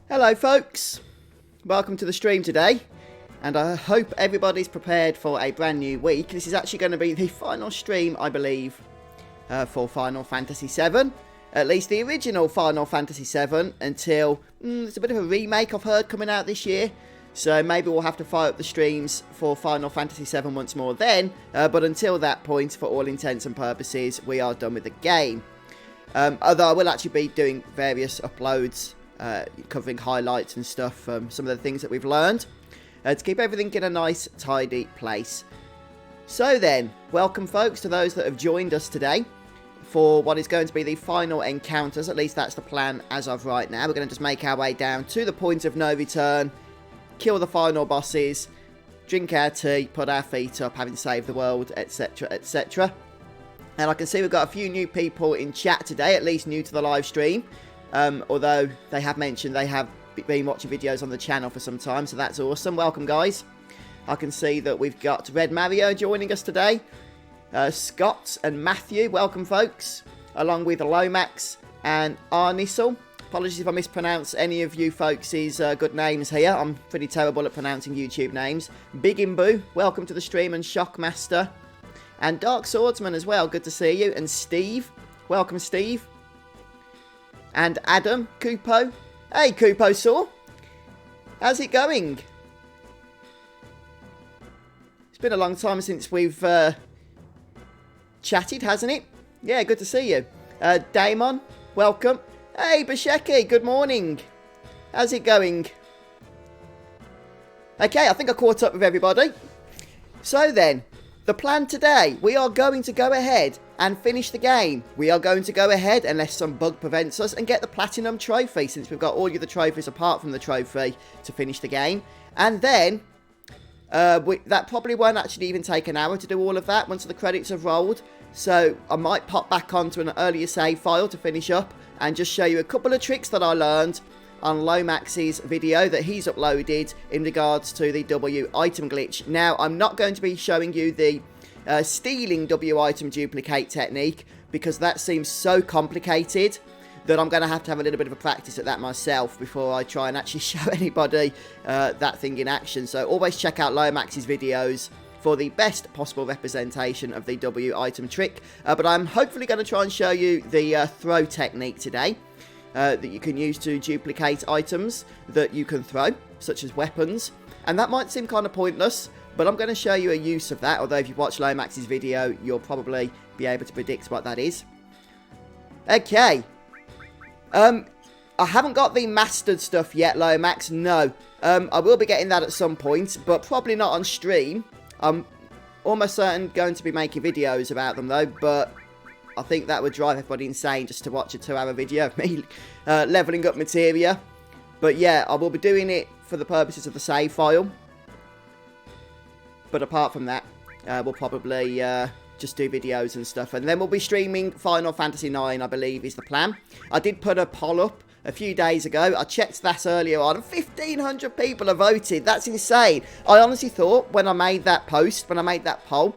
Hello folks, welcome to the stream today, and I hope everybody's prepared for a brand new week. This is actually going to be the final stream, I believe, for Final Fantasy VII, at least the original Final Fantasy VII, until, it's a bit of a remake I've heard coming out this year, so maybe we'll have to fire up the streams for Final Fantasy VII once more then, but until that point, for all intents and purposes, we are done with the game. Although I will actually be doing various uploads, covering highlights and stuff from some of the things that we've learned, to keep everything in a nice, tidy place. So then, welcome folks to those that have joined us today for what is going to be the final encounters. At least that's the plan as of right now. We're going to just make our way down to the point of no return, kill the final bosses, drink our tea, put our feet up, having saved the world, etc, etc. And I can see we've got a few new people in chat today, at least new to the live stream. Although they have mentioned they have been watching videos on the channel for some time, so that's awesome. Welcome, guys. I can see that we've got Red Mario joining us today. Scott and Matthew, welcome, folks. Along with Lomax and Arnisel. Apologies if I mispronounce any of you folks' good names here. I'm pretty terrible at pronouncing YouTube names. Big Imbu, welcome to the stream, and Shockmaster. And Dark Swordsman as well, good to see you. And Steve, welcome, Steve. And Adam, Kupo. Hey, Kupo Saw. How's it going? It's been a long time since we've chatted, hasn't it? Yeah, good to see you. Damon, welcome. Hey, Bushecki, good morning. How's it going? Okay, I think I caught up with everybody. So then, the plan today, we are going to go ahead and finish the game. We are going to go ahead, unless some bug prevents us, and get the Platinum Trophy, since we've got all of the trophies apart from the trophy to finish the game. And then, that probably won't actually even take an hour to do all of that once the credits have rolled. So I might pop back onto an earlier save file to finish up and just show you a couple of tricks that I learned on Lomax's video that he's uploaded in regards to the W item glitch. Now, I'm not going to be showing you the stealing W item duplicate technique, because that seems so complicated that I'm going to have a little bit of a practice at that myself before I try and actually show anybody that thing in action. So always check out Lomax's videos for the best possible representation of the W item trick. But I'm hopefully going to try and show you the throw technique today, that you can use to duplicate items that you can throw, such as weapons. And that might seem kind of pointless, but I'm going to show you a use of that, although if you've watched Lomax's video, you'll probably be able to predict what that is. Okay. I haven't got the mastered stuff yet, Lomax, no. I will be getting that at some point, but probably not on stream. I'm almost certain going to be making videos about them, though, but I think that would drive everybody insane just to watch a 2-hour video of me levelling up Materia. But yeah, I will be doing it for the purposes of the save file. But apart from that, we'll probably just do videos and stuff. And then we'll be streaming Final Fantasy IX, I believe, is the plan. I did put a poll up a few days ago. I checked that earlier on, and 1,500 people have voted. That's insane. I honestly thought when I made that post, when I made that poll,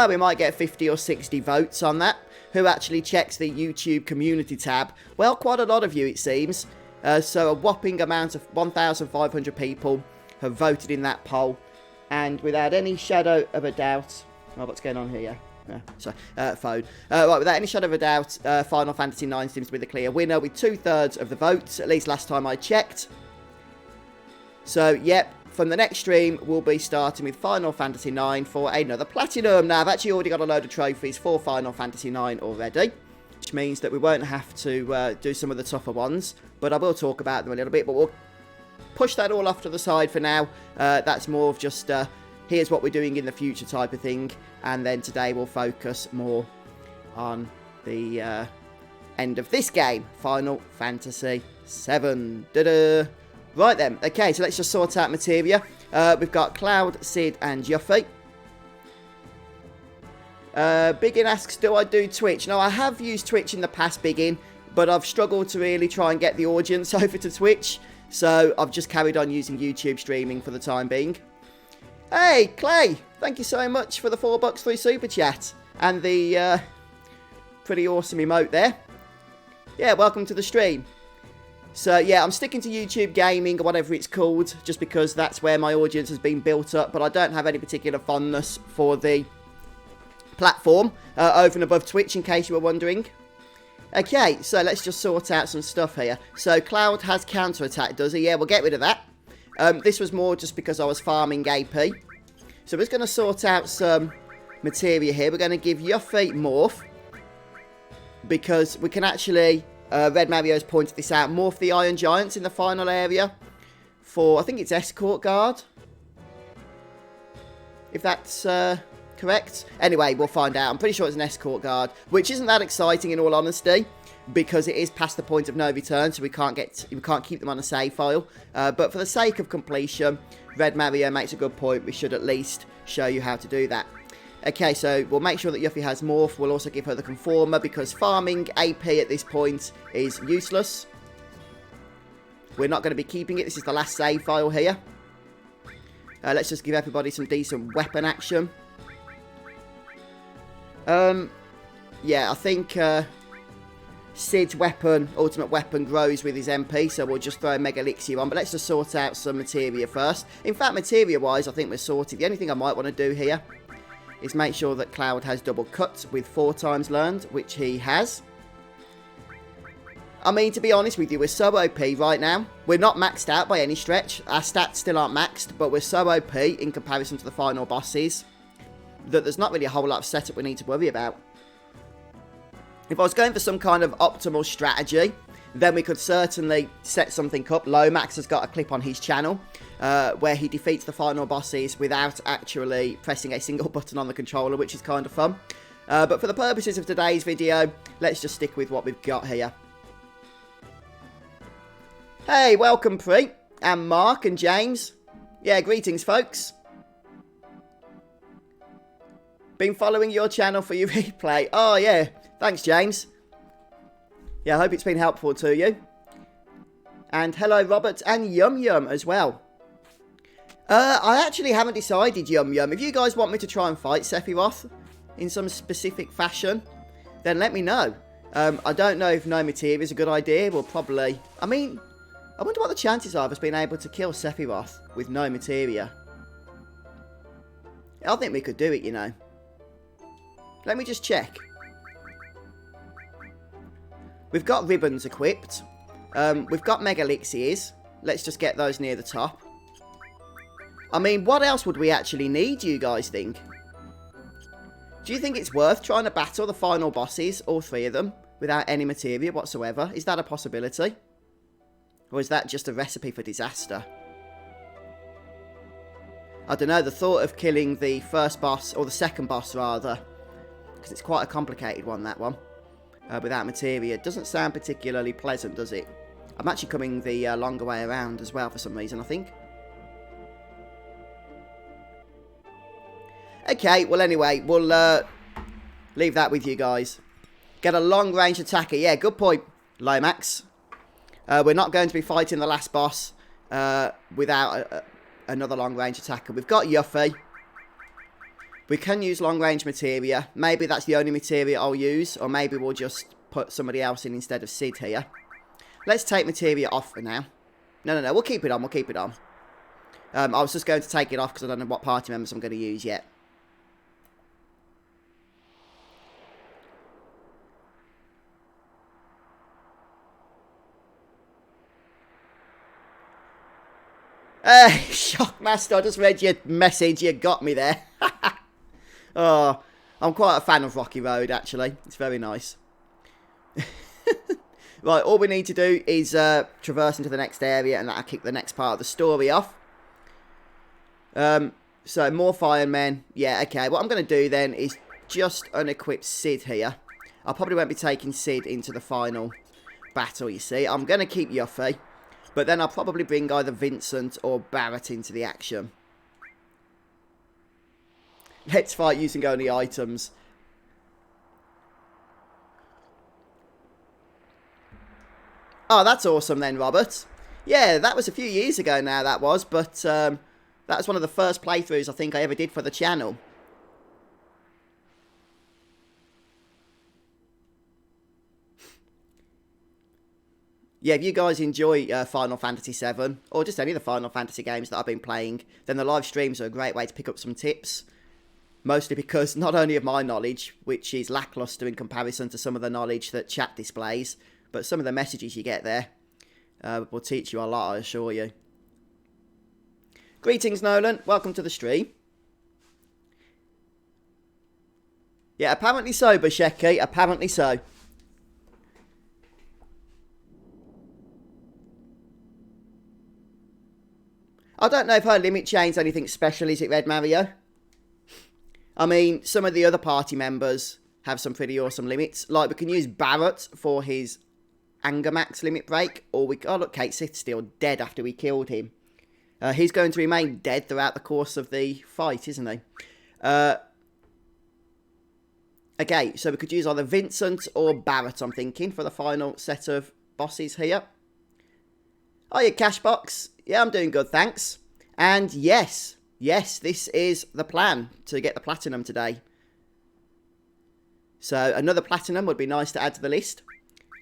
we might get 50 or 60 votes on that. Who actually checks the YouTube community tab? Well, quite a lot of you, it seems. So a whopping amount of 1,500 people have voted in that poll. And without any shadow of a doubt... Oh, what's going on here? Yeah, sorry, phone. Right, without any shadow of a doubt, Final Fantasy IX seems to be the clear winner with 2/3 of the votes, at least last time I checked. So, yep, from the next stream, we'll be starting with Final Fantasy IX for another Platinum. Now, I've actually already got a load of trophies for Final Fantasy IX already, which means that we won't have to do some of the tougher ones, but I will talk about them a little bit, but we'll push that all off to the side for now. That's more of just, here's what we're doing in the future type of thing, and then today we'll focus more on the end of this game, Final Fantasy VII. Da-da. Right then, okay, so let's just sort out Materia. We've got Cloud, Sid, and Yuffie. Biggin asks, do I do Twitch? No, I have used Twitch in the past, Biggin, but I've struggled to really try and get the audience over to Twitch, so I've just carried on using YouTube streaming for the time being. Hey, Clay, thank you so much for the $4 through Super Chat, and the pretty awesome emote there. Yeah, welcome to the stream. So, yeah, I'm sticking to YouTube Gaming or whatever it's called, just because that's where my audience has been built up, but I don't have any particular fondness for the platform over and above Twitch, in case you were wondering. Okay, so let's just sort out some stuff here. So, Cloud has counter-attack, does he? Yeah, we'll get rid of that. This was more just because I was farming AP. So, we're just going to sort out some materia here. We're going to give Yuffie Morph, because we can actually... Red Mario's pointed this out. Morph the Iron Giants in the final area for, I think it's Escort Guard. If that's correct. Anyway, we'll find out. I'm pretty sure it's an Escort Guard, which isn't that exciting in all honesty, because it is past the point of no return, so we can't keep them on a save file. But for the sake of completion, Red Mario makes a good point. We should at least show you how to do that. Okay, so we'll make sure that Yuffie has Morph. We'll also give her the Conformer, because farming AP at this point is useless. We're not going to be keeping it. This is the last save file here. Let's just give everybody some decent weapon action. Yeah, I think Sid's weapon, ultimate weapon, grows with his MP, so we'll just throw Mega Elixir on. But let's just sort out some materia first. In fact, materia-wise, I think we're sorted. The only thing I might want to do here is make sure that Cloud has double cuts with 4 times learned, which he has. I mean, to be honest with you, we're so OP right now. We're not maxed out by any stretch. Our stats still aren't maxed, but we're so OP in comparison to the final bosses that there's not really a whole lot of setup we need to worry about. If I was going for some kind of optimal strategy, then we could certainly set something up. Lomax has got a clip on his channel where he defeats the final bosses without actually pressing a single button on the controller, which is kind of fun. But for the purposes of today's video, let's just stick with what we've got here. Hey, welcome Pre, and Mark and James. Yeah, greetings folks. Been following your channel for your replay. Oh yeah, thanks James. Yeah, I hope it's been helpful to you. And hello, Robert and Yum Yum as well. I actually haven't decided, Yum Yum. If you guys want me to try and fight Sephiroth in some specific fashion, then let me know. I don't know if no materia is a good idea. We'll probably... I mean, I wonder what the chances are of us being able to kill Sephiroth with no materia. I think we could do it, you know. Let me just check. We've got ribbons equipped. We've got Mega Elixirs. Let's just get those near the top. I mean, what else would we actually need, do you guys think? Do you think it's worth trying to battle the final bosses, all 3 of them, without any materia whatsoever? Is that a possibility? Or is that just a recipe for disaster? I don't know, the thought of killing the first boss, or the second boss rather, because it's quite a complicated one, that one, without materia, doesn't sound particularly pleasant, does it? I'm actually coming the longer way around as well for some reason, I think. Okay, well anyway, we'll leave that with you guys. Get a long-range attacker. Yeah, good point, Lomax. We're not going to be fighting the last boss without another long-range attacker. We've got Yuffie. We can use long-range materia. Maybe that's the only materia I'll use, or maybe we'll just put somebody else in instead of Sid here. Let's take materia off for now. No, we'll keep it on, we'll keep it on. I was just going to take it off because I don't know what party members I'm going to use yet. Shockmaster, I just read your message. You got me there. Oh, I'm quite a fan of Rocky Road, actually. It's very nice. Right, all we need to do is traverse into the next area, and that'll kick the next part of the story off. So, more firemen. Yeah, okay. What I'm going to do then is just unequip Sid here. I probably won't be taking Sid into the final battle, you see. I'm going to keep Yuffie. But then I'll probably bring either Vincent or Barrett into the action. Let's fight using only items. Oh, that's awesome then, Robert. Yeah, that was a few years ago now, that was. But that was one of the first playthroughs I think I ever did for the channel. yeah, if you guys enjoy Final Fantasy VII, or just any of the Final Fantasy games that I've been playing, then the live streams are a great way to pick up some tips. Mostly because not only of my knowledge, which is lackluster in comparison to some of the knowledge that chat displays, but some of the messages you get there will teach you a lot, I assure you. Greetings, Nolan. Welcome to the stream. Yeah, apparently so, Bushecki. Apparently so. I don't know if her limit chain's anything special, is it, Red Mario? I mean, some of the other party members have some pretty awesome limits. Like, we can use Barrett for his anger max limit break. Or we... Oh, look, Kate Sith's still dead after we killed him. He's going to remain dead throughout the course of the fight, isn't he? Okay, so we could use either Vincent or Barrett, I'm thinking, for the final set of bosses here. Oh, yeah, Cashbox. Yeah, I'm doing good, thanks. And yes, this is the plan to get the platinum today. So another platinum would be nice to add to the list.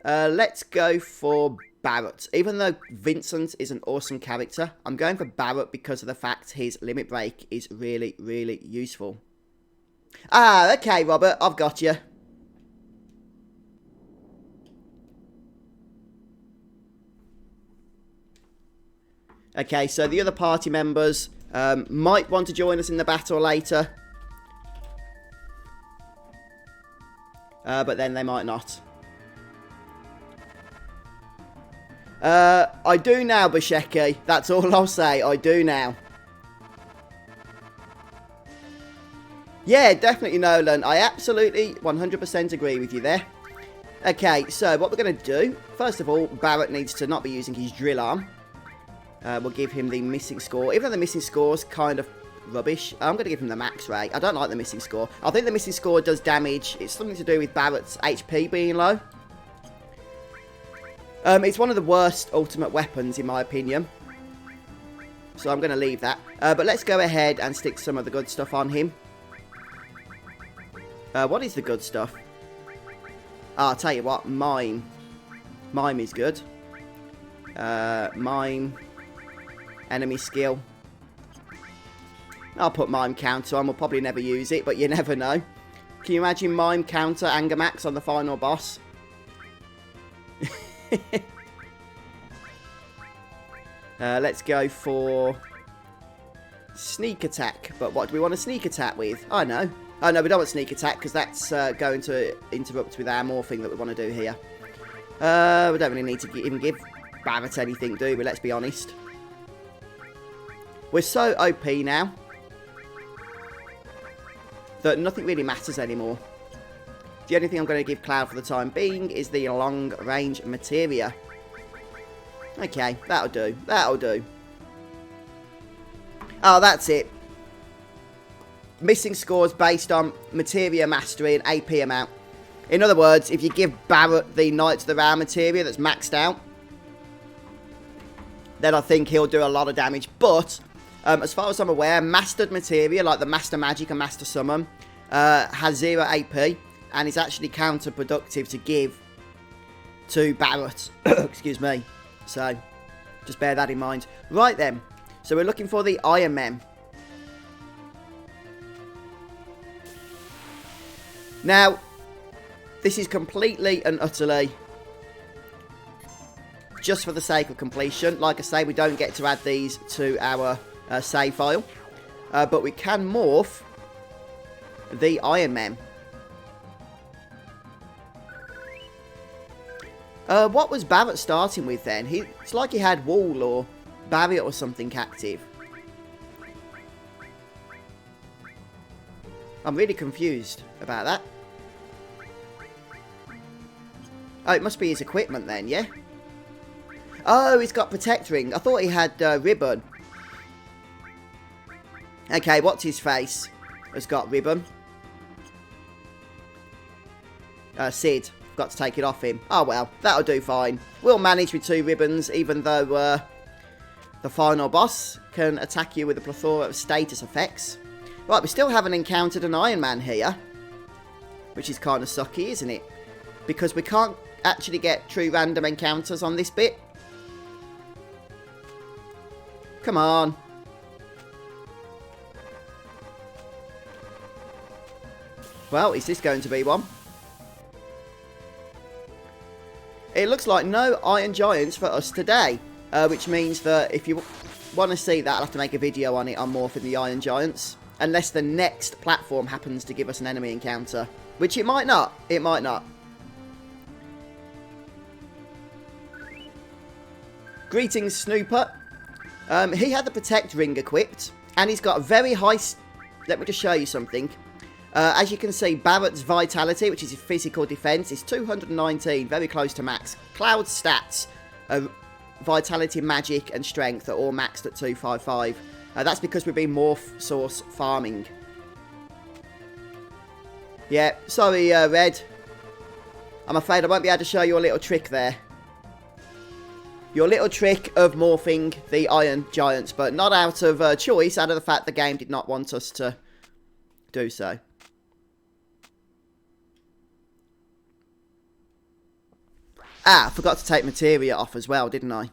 Let's go for Barrett. Even though Vincent is an awesome character, I'm going for Barrett because of the fact his limit break is really, really useful. Ah, okay, Robert, I've got you. Okay, so the other party members might want to join us in the battle later. But then they might not. I do now, Bushecki. That's all I'll say. I do now. Yeah, definitely, Nolan. I absolutely 100% agree with you there. Okay, so what we're going to do... First of all, Barrett needs to not be using his drill arm. We'll give him the missing score. Even though the missing score's kind of rubbish, I'm going to give him the max rate. I don't like the missing score. I think the missing score does damage. It's something to do with Barrett's HP being low. It's one of the worst ultimate weapons, in my opinion. So I'm going to leave that. But let's go ahead and stick some of the good stuff on him. What is the good stuff? Oh, I'll tell you what, Mime. Mime is good. Mime. Enemy skill. I'll put Mime counter on. We'll probably never use it, but you never know. Can you imagine Mime counter anger max on the final boss? Let's go for sneak attack. But what do we want to sneak attack with? I know. Oh no, we don't want sneak attack because that's going to interrupt with our morphing that we want to do here. We don't really need to even give Barrett anything, do we? Let's be honest. We're so OP now that nothing really matters anymore. The only thing I'm going to give Cloud for the time being is the long-range Materia. Okay, that'll do. That'll do. Oh, that's it. Missing scores based on Materia mastery and AP amount. In other words, if you give Barrett the Knights of the Round Materia that's maxed out, then I think he'll do a lot of damage. But, as far as I'm aware, Mastered Materia, like the Master Magic and Master Summon, has 0 AP, and is actually counterproductive to give to Barrett. Excuse me. So, just bear that in mind. Right then, so we're looking for the Iron Men. Now, this is completely and utterly just for the sake of completion. Like I say, we don't get to add these to our save file. But we can morph the Iron Man. What was Barrett starting with then? It's like he had Wall or Barrier or something active. I'm really confused about that. Oh, it must be his equipment then, yeah? Oh, he's got Protect Ring. I thought he had Ribbon. Okay, what's his face? Has got Ribbon. Sid. Got to take it off him. Oh, well, that'll do fine. We'll manage with 2 ribbons, even though the final boss can attack you with a plethora of status effects. Right, we still haven't encountered an Iron Man here, which is kind of sucky, isn't it? Because we can't actually get true random encounters on this bit. Come on. Well, is this going to be one? It looks like no Iron Giants for us today, which means that if you want to see that, I'll have to make a video on it on morphing the Iron Giants, unless the next platform happens to give us an enemy encounter, which it might not. It might not. Greetings, Snooper. He had the Protect Ring equipped, and he's got a very high... Let me just show you something. As you can see, Barrett's Vitality, which is his physical defense, is 219, very close to max. Cloud's stats, Vitality, Magic, and Strength are all maxed at 255. That's because we've been Morph Source farming. Yeah, sorry, Red. I'm afraid I won't be able to show you a little trick there. Your little trick of morphing the Iron Giants, but not out of choice, out of the fact the game did not want us to do so. Ah, I forgot to take Materia off as well, didn't I?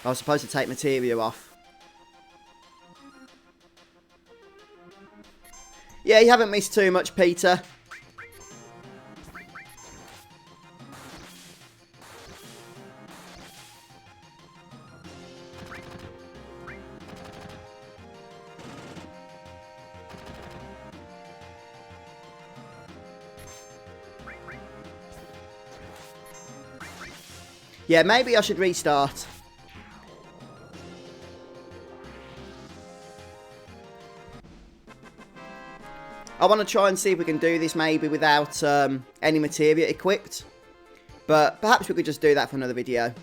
I was supposed to take Materia off. Yeah, you haven't missed too much, Peter. Yeah, maybe I should restart. I want to try and see if we can do this maybe without any Materia equipped. But perhaps we could just do that for another video.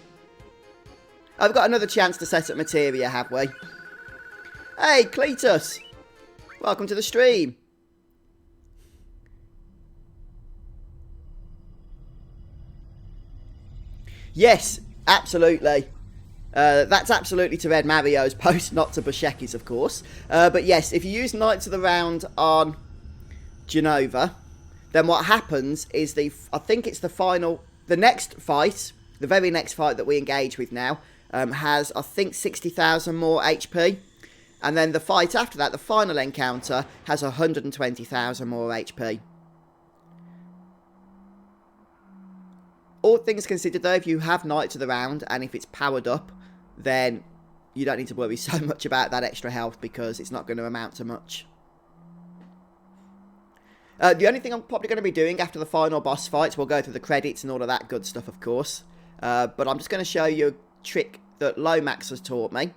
I've got another chance to set up Materia, have we? Hey, Cletus! Welcome to the stream. Yes, absolutely. That's absolutely to Red Mario's post, not to Bushecki's, of course. But yes, if you use Knights of the Round on Genova, then what happens is I think it's the next fight, the very next fight that we engage with now, has, I think, 60,000 more HP. And then the fight after that, the final encounter, has 120,000 more HP. All things considered, though, if you have Knights of the Round, and if it's powered up, then you don't need to worry so much about that extra health, because it's not going to amount to much. The only thing I'm probably going to be doing after the final boss fights, we'll go through the credits and all of that good stuff, of course. But I'm just going to show you a trick that Lomax has taught me.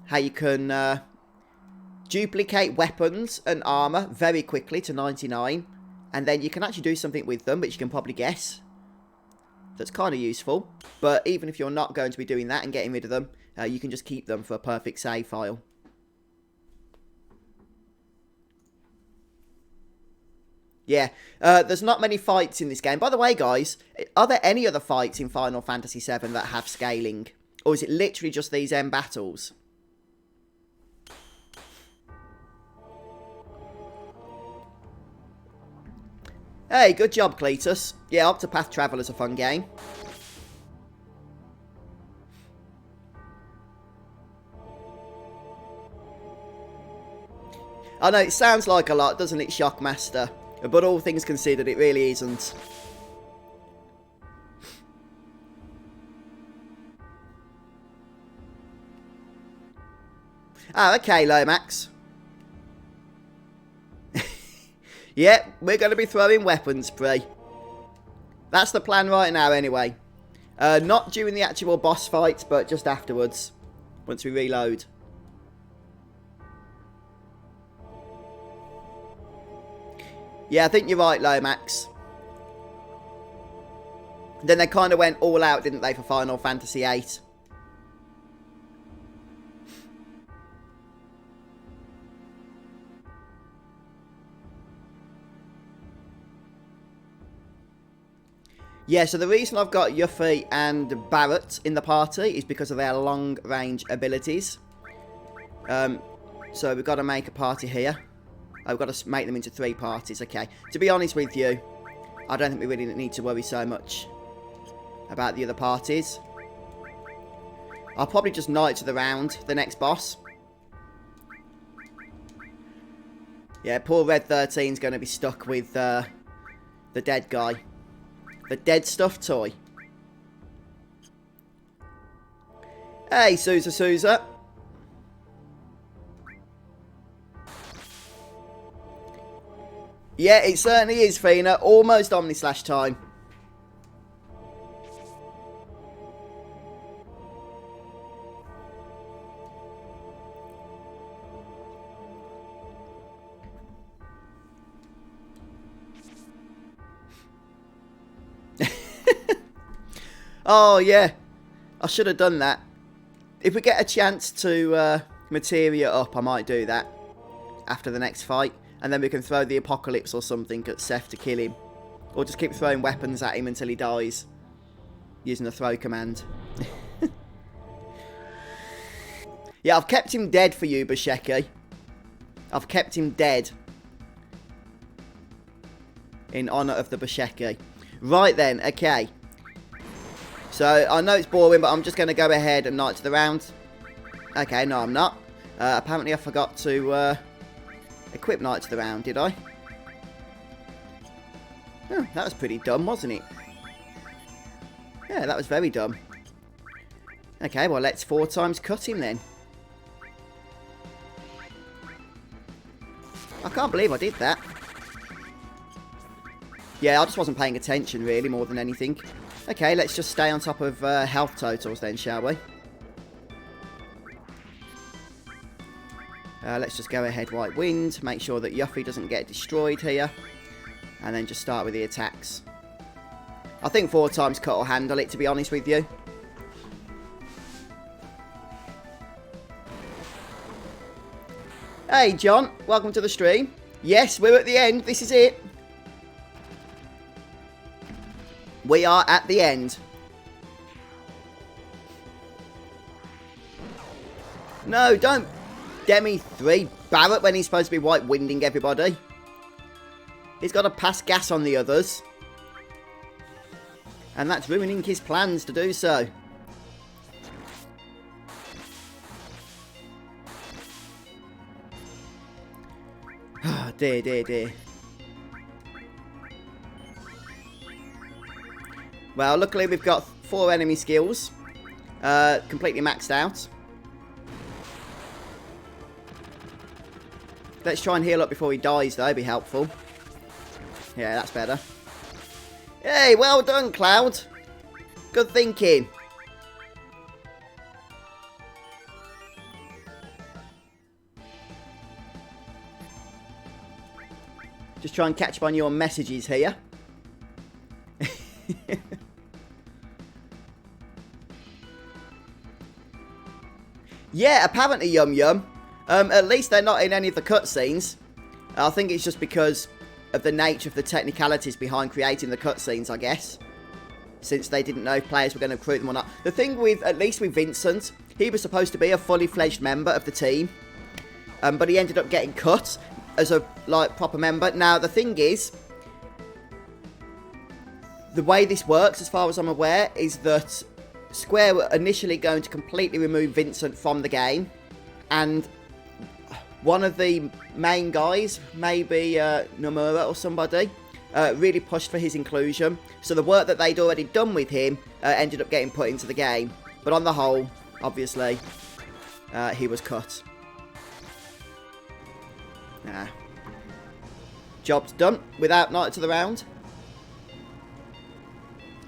How you can duplicate weapons and armor very quickly to 99. And then you can actually do something with them, which you can probably guess. That's kind of useful. But even if you're not going to be doing that and getting rid of them, you can just keep them for a perfect save file. Yeah, there's not many fights in this game. By the way, guys, are there any other fights in Final Fantasy VII that have scaling? Or is it literally just these end battles? Hey, good job, Cletus. Yeah, Octopath Traveler's a fun game. I know, it sounds like a lot, doesn't it, Shockmaster? But all things considered, it really isn't. Oh, okay, Lomax. Yep, we're going to be throwing weapons spree. That's the plan right now, anyway. Not during the actual boss fights, but just afterwards. Once we reload. Yeah, I think you're right, Lomax. Then they kind of went all out, didn't they, for Final Fantasy VIII? Yeah, so the reason I've got Yuffie and Barrett in the party is because of their long-range abilities. So we've got to make a party here. Oh, we've got to make them into 3 parties. Okay. To be honest with you, I don't think we really need to worry so much about the other parties. I'll probably just knight to the round, the next boss. Yeah, poor Red 13's going to be stuck with the dead guy. The dead stuffed toy. Hey, Sousa. Yeah, it certainly is, Fina. Almost Omni-Slash time. Oh, yeah. I should have done that. If we get a chance to Materia up, I might do that after the next fight. And then we can throw the Apocalypse or something at Seph to kill him. Or just keep throwing weapons at him until he dies. Using the throw command. Yeah, I've kept him dead for you, Bushecki. I've kept him dead. In honour of the Bushecki. Right then, okay. So, I know it's boring, but I'm just going to go ahead and knight to the round. Okay, no I'm not. Apparently I forgot to equip knight to the round, did I? Oh, that was pretty dumb, wasn't it? Yeah, that was very dumb. Okay, well let's 4 times cut him then. I can't believe I did that. Yeah, I just wasn't paying attention really, more than anything. Okay, let's just stay on top of health totals then, shall we? Let's just go ahead White Wind, make sure that Yuffie doesn't get destroyed here. And then just start with the attacks. I think 4 times cut will handle it, to be honest with you. Hey John, welcome to the stream. Yes, we're at the end, this is it. We are at the end. No, don't Demi 3 Barrett when he's supposed to be White Winding everybody. He's got to pass gas on the others. And that's ruining his plans to do so. Oh, dear, dear, dear. Well, luckily we've got 4 enemy skills. Completely maxed out. Let's try and heal up before he dies, though. Be helpful. Yeah, that's better. Hey, well done, Cloud. Good thinking. Just try and catch up on your messages here. Yeah, apparently Yum Yum. At least they're not in any of the cutscenes. I think it's just because of the nature of the technicalities behind creating the cutscenes, I guess. Since they didn't know if players were going to recruit them or not. The thing with, at least with Vincent, he was supposed to be a fully fledged member of the team. But he ended up getting cut as a, like, proper member. Now, the thing is, the way this works, as far as I'm aware, is that Square were initially going to completely remove Vincent from the game. And one of the main guys, maybe Nomura or somebody, really pushed for his inclusion. So the work that they'd already done with him ended up getting put into the game. But on the whole, obviously, he was cut. Job's done without Knight to the round.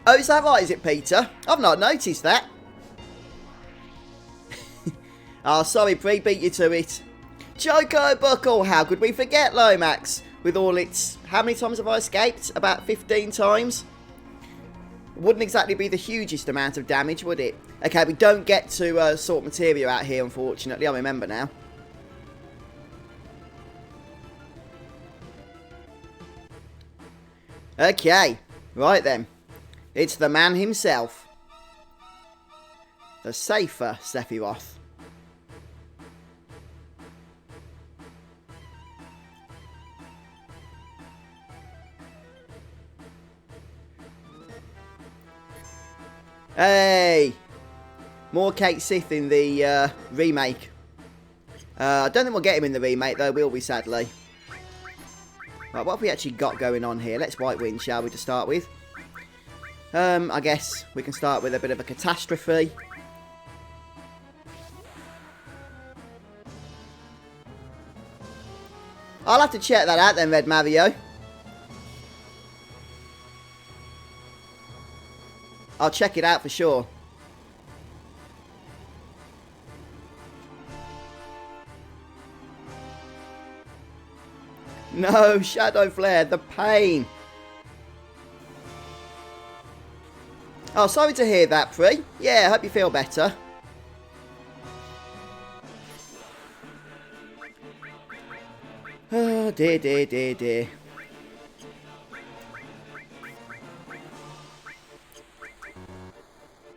Oh, is that right, is it, Peter? I've not noticed that. Oh, sorry, Pre, beat you to it. Choco Buckle, how could we forget Lomax? With all its... How many times have I escaped? About 15 times? Wouldn't exactly be the hugest amount of damage, would it? Okay, we don't get to sort Materia out here, unfortunately. I remember now. Okay, right then. It's the man himself. The safer Sephiroth. Hey! More Cait Sith in the remake. I don't think we'll get him in the remake, though, will we, sadly? Right, what have we actually got going on here? Let's White Win, shall we, to start with? I guess we can start with a bit of a catastrophe. I'll have to check that out then, Red Mario. I'll check it out for sure. No, Shadow Flare, the pain. Oh, sorry to hear that, Pri. Yeah, I hope you feel better. Oh, dear, dear, dear, dear.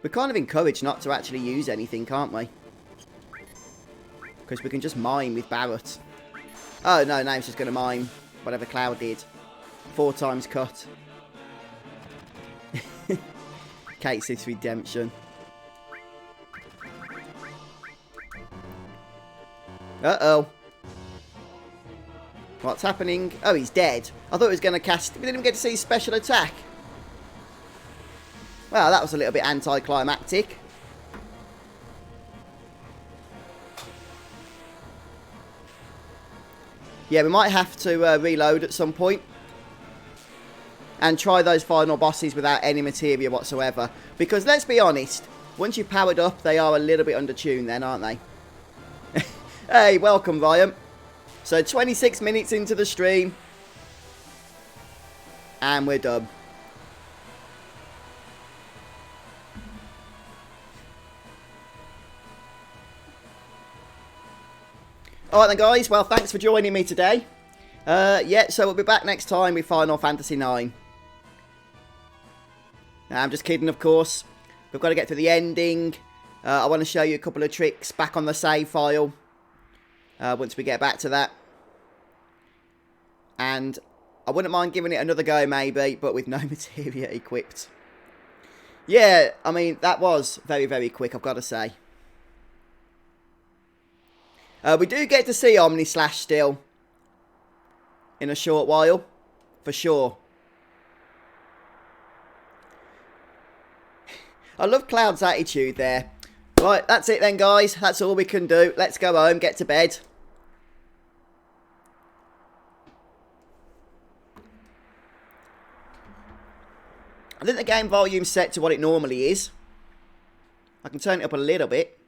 We're kind of encouraged not to actually use anything, can't we? Because we can just mine with Barret. Oh, no, now it's just going to mine whatever Cloud did. 4 times cut. Cait Sith's redemption. Uh-oh. What's happening? Oh, he's dead. I thought he was going to cast... We didn't even get to see his special attack. Well, that was a little bit anticlimactic. Yeah, we might have to reload at some point. And try those final bosses without any materia whatsoever. Because, let's be honest, once you've powered up, they are a little bit undertuned then, aren't they? Hey, welcome, Ryan. So, 26 minutes into the stream. And we're done. Alright then, guys. Well, thanks for joining me today. Yeah, so we'll be back next time with Final Fantasy IX. I'm just kidding, of course. We've got to get through the ending. I want to show you a couple of tricks back on the save file. Once we get back to that. And I wouldn't mind giving it another go, maybe, but with no materia equipped. Yeah, I mean, that was very, very quick, I've got to say. We do get to see Omnislash still. In a short while. For sure. I love Cloud's attitude there. Right, that's it then, guys. That's all we can do. Let's go home, get to bed. I think the game volume's set to what it normally is. I can turn it up a little bit.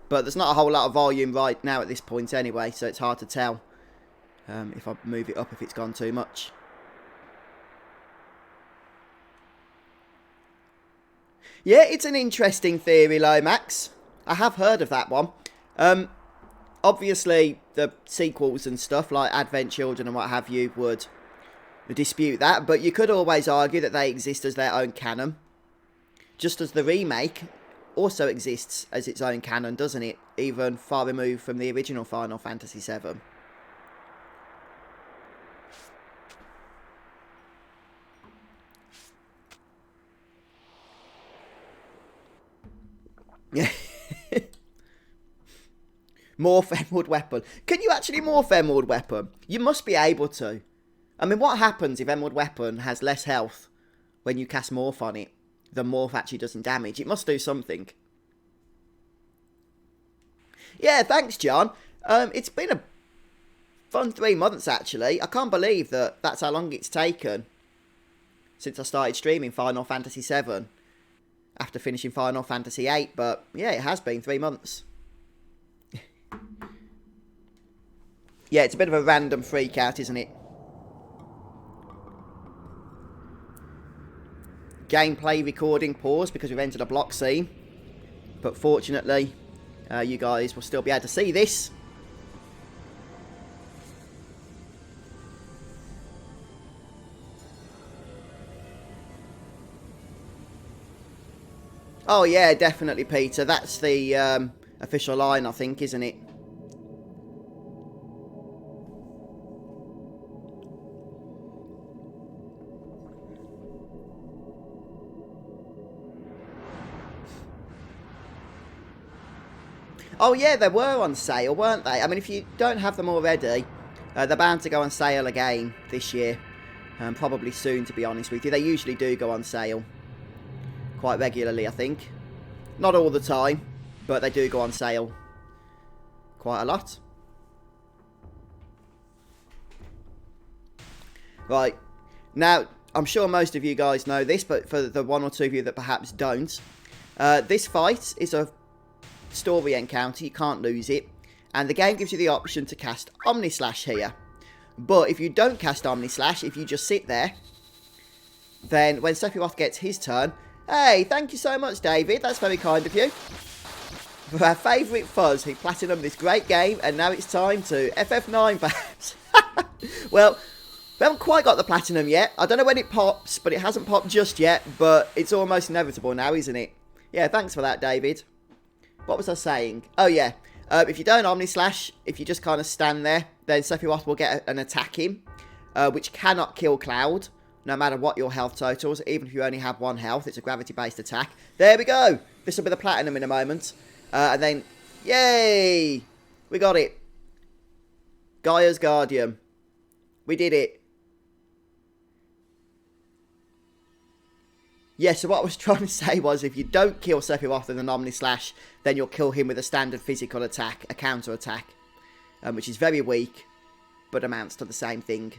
But there's not a whole lot of volume right now at this point anyway, so it's hard to tell if I move it up if it's gone too much. Yeah, it's an interesting theory, Lomax. I have heard of that one. Obviously, the sequels and stuff like Advent Children and what have you would dispute that, but you could always argue that they exist as their own canon. Just as the remake also exists as its own canon, doesn't it? Even far removed from the original Final Fantasy VII. Yeah. Morph Emerald Weapon. Can you actually morph Emerald Weapon? You must be able to. I mean, what happens if Emerald Weapon has less health when you cast Morph on it? The Morph actually doesn't damage. It must do something. Yeah, thanks, John. It's been a fun 3 months, actually. I can't believe that that's how long it's taken since I started streaming Final Fantasy VII. After finishing Final Fantasy VIII, but yeah, it has been 3 months. Yeah, it's a bit of a random freak out, isn't it? Gameplay recording paused because we've entered a block scene. But fortunately, you guys will still be able to see this. Oh yeah, definitely, Peter. That's the official line, I think, isn't it? Oh yeah, they were on sale, weren't they? I mean, if you don't have them already, they're bound to go on sale again this year. Probably soon, to be honest with you. They usually do go on sale quite regularly, I think. Not all the time, but they do go on sale quite a lot. Right, now, I'm sure most of you guys know this, but for the one or two of you that perhaps don't, this fight is a story encounter. You can't lose it. And the game gives you the option to cast Omnislash here. But if you don't cast Omnislash, if you just sit there, then when Sephiroth gets his turn... Hey, thank you so much, David. That's very kind of you. For our favourite FUZZ, who platinumed this great game, and now it's time to FF9, perhaps. Well, we haven't quite got the platinum yet. I don't know when it pops, but it hasn't popped just yet. But it's almost inevitable now, isn't it? Yeah, thanks for that, David. What was I saying? Oh, yeah. If you don't Omnislash, if you just kind of stand there, then Sephiroth will get an attack in, which cannot kill Cloud, no matter what your health totals, even if you only have 1 health. It's a gravity-based attack. There we go. This will be the platinum in a moment. And then, yay! We got it. Gaia's Guardian. We did it. Yeah, so what I was trying to say was, if you don't kill Sephiroth with an Omnislash, then you'll kill him with a standard physical attack, a counter attack, which is very weak, but amounts to the same thing.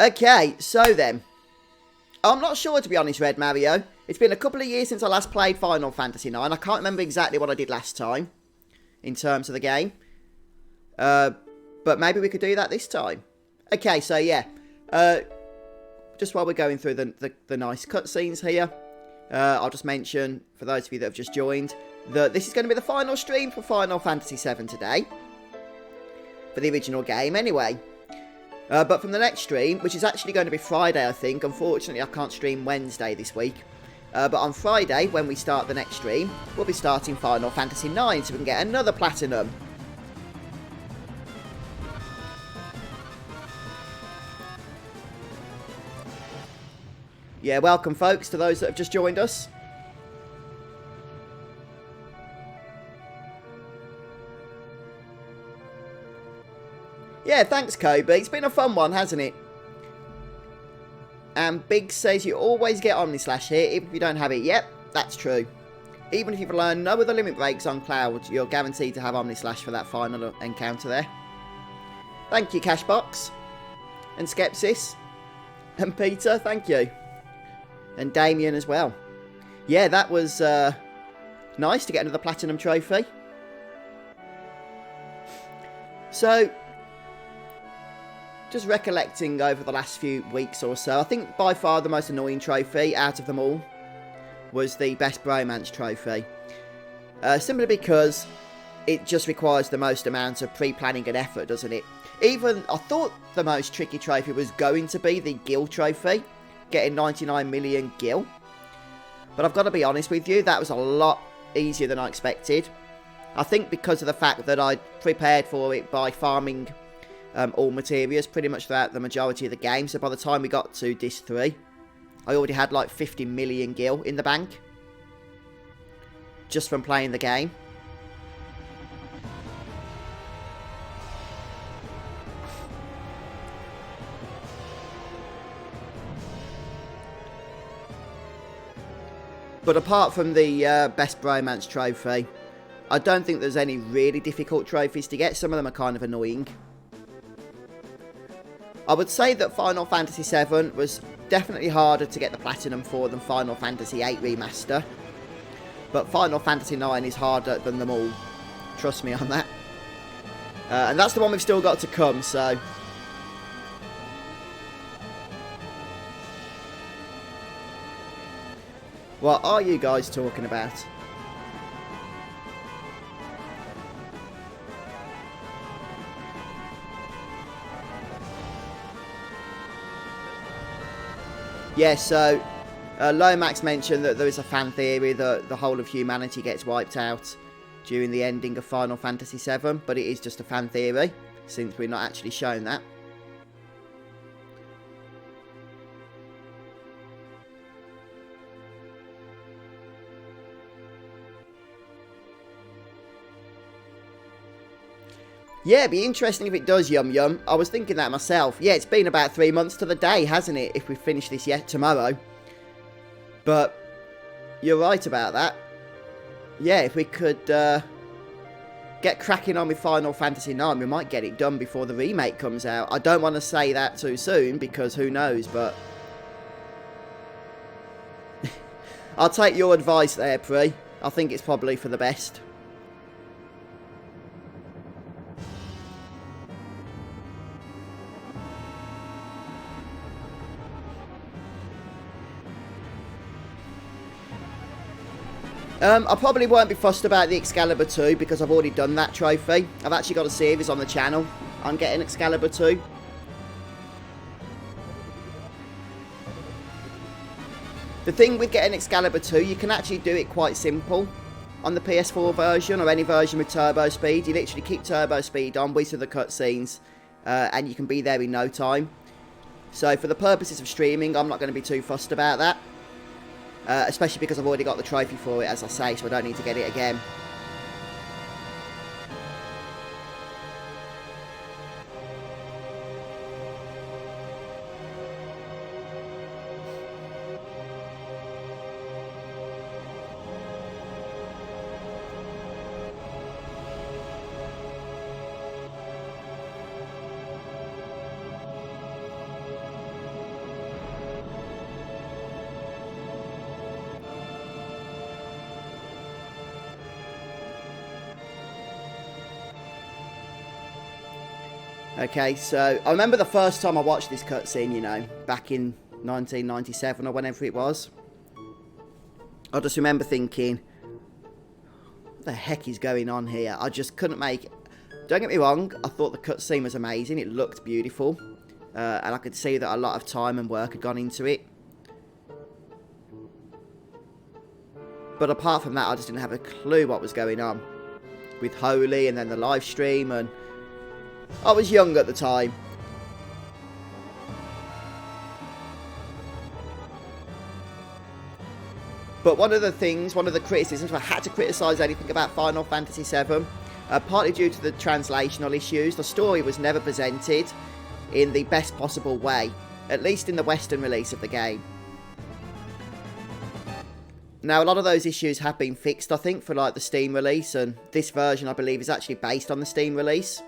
Okay, so then, I'm not sure, to be honest, Red Mario. It's been a couple of years since I last played Final Fantasy IX. I can't remember exactly what I did last time, in terms of the game. But maybe we could do that this time. Okay, so yeah. Just while we're going through the nice cutscenes here, I'll just mention, for those of you that have just joined, that this is going to be the final stream for Final Fantasy VII today. For the original game, anyway. But from the next stream, which is actually going to be Friday, I think. Unfortunately, I can't stream Wednesday this week. But on Friday, when we start the next stream, we'll be starting Final Fantasy IX, so we can get another platinum. Yeah, welcome, folks, to those that have just joined us. Yeah, thanks, Kobe. It's been a fun one, hasn't it? And Big says you always get Omnislash here, even if you don't have it. Yep, that's true. Even if you've learned no other limit breaks on Cloud, you're guaranteed to have Omnislash for that final encounter there. Thank you, Cashbox. And Skepsis. And Peter, thank you. And Damien as well. Yeah, that was nice to get another Platinum Trophy. So, just recollecting over the last few weeks or so, I think by far the most annoying trophy out of them all was the Best Bromance Trophy. Simply because it just requires the most amount of pre-planning and effort, doesn't it? Even, I thought the most tricky trophy was going to be the Gil Trophy, getting 99 million Gil. But I've got to be honest with you, that was a lot easier than I expected. I think because of the fact that I prepared for it by farming all Materias pretty much throughout the majority of the game. So by the time we got to Disc 3, I already had like 50 million Gil in the bank. Just from playing the game. But apart from the Best Bromance Trophy, I don't think there's any really difficult trophies to get. Some of them are kind of annoying. I would say that Final Fantasy VII was definitely harder to get the Platinum for than Final Fantasy VIII Remaster. But Final Fantasy IX is harder than them all. Trust me on that. And that's the one we've still got to come, so... What are you guys talking about? Yeah, so Lomax mentioned that there is a fan theory that the whole of humanity gets wiped out during the ending of Final Fantasy VII, but it is just a fan theory, since we're not actually shown that. Yeah, it'd be interesting if it does, Yum Yum. I was thinking that myself. Yeah, it's been about 3 months to the day, hasn't it, if we finish this yet tomorrow. But you're right about that. Yeah, if we could get cracking on with Final Fantasy IX, we might get it done before the remake comes out. I don't want to say that too soon, because who knows, but... I'll take your advice there, Pri. I think it's probably for the best. I probably won't be fussed about the Excalibur 2 because I've already done that trophy. I've actually got a series on the channel on getting Excalibur 2. The thing with getting Excalibur 2, you can actually do it quite simple on the PS4 version or any version with turbo speed. You literally keep turbo speed on, whiz through the cutscenes, and you can be there in no time. So for the purposes of streaming, I'm not going to be too fussed about that. Especially because I've already got the trophy for it, as I say, so I don't need to get it again. Okay, so I remember the first time I watched this cutscene, you know, back in 1997 or whenever it was. I just remember thinking, what the heck is going on here? I just couldn't make it. Don't get me wrong, I thought the cutscene was amazing. It looked beautiful. And I could see that a lot of time and work had gone into it. But apart from that, I just didn't have a clue what was going on with Holy and then the live stream, and I was young at the time. But one of the criticisms, if I had to criticise anything about Final Fantasy VII, partly due to the translational issues, the story was never presented in the best possible way, at least in the Western release of the game. Now, a lot of those issues have been fixed, I think, for like the Steam release, and this version, I believe, is actually based on the Steam release.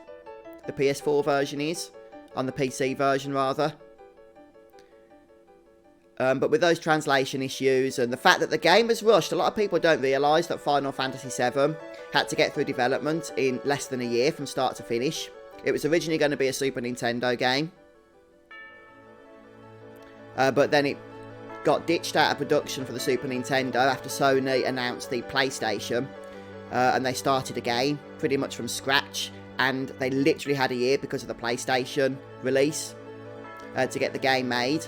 The PS4 version is, on the PC version rather. But with those translation issues and the fact that the game was rushed, a lot of people don't realise that Final Fantasy VII had to get through development in less than a year from start to finish. It was originally going to be a Super Nintendo game. But then it got ditched out of production for the Super Nintendo after Sony announced the PlayStation. And they started again, pretty much from scratch. And they literally had a year because of the PlayStation release to get the game made.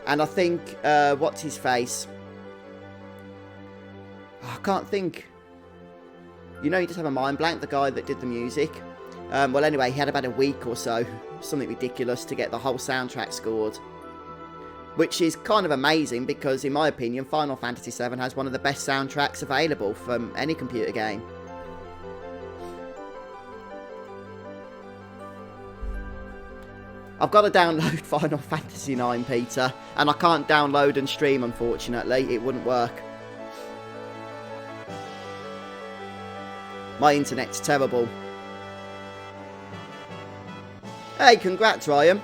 And I think, what's his face? Oh, I can't think. You know, you just have a mind blank, the guy that did the music. Well, anyway, he had about a week or so, something ridiculous, to get the whole soundtrack scored. Which is kind of amazing because, in my opinion, Final Fantasy VII has one of the best soundtracks available from any computer game. I've got to download Final Fantasy IX, Peter, and I can't download and stream, unfortunately. It wouldn't work. My internet's terrible. Hey, congrats, Ryan.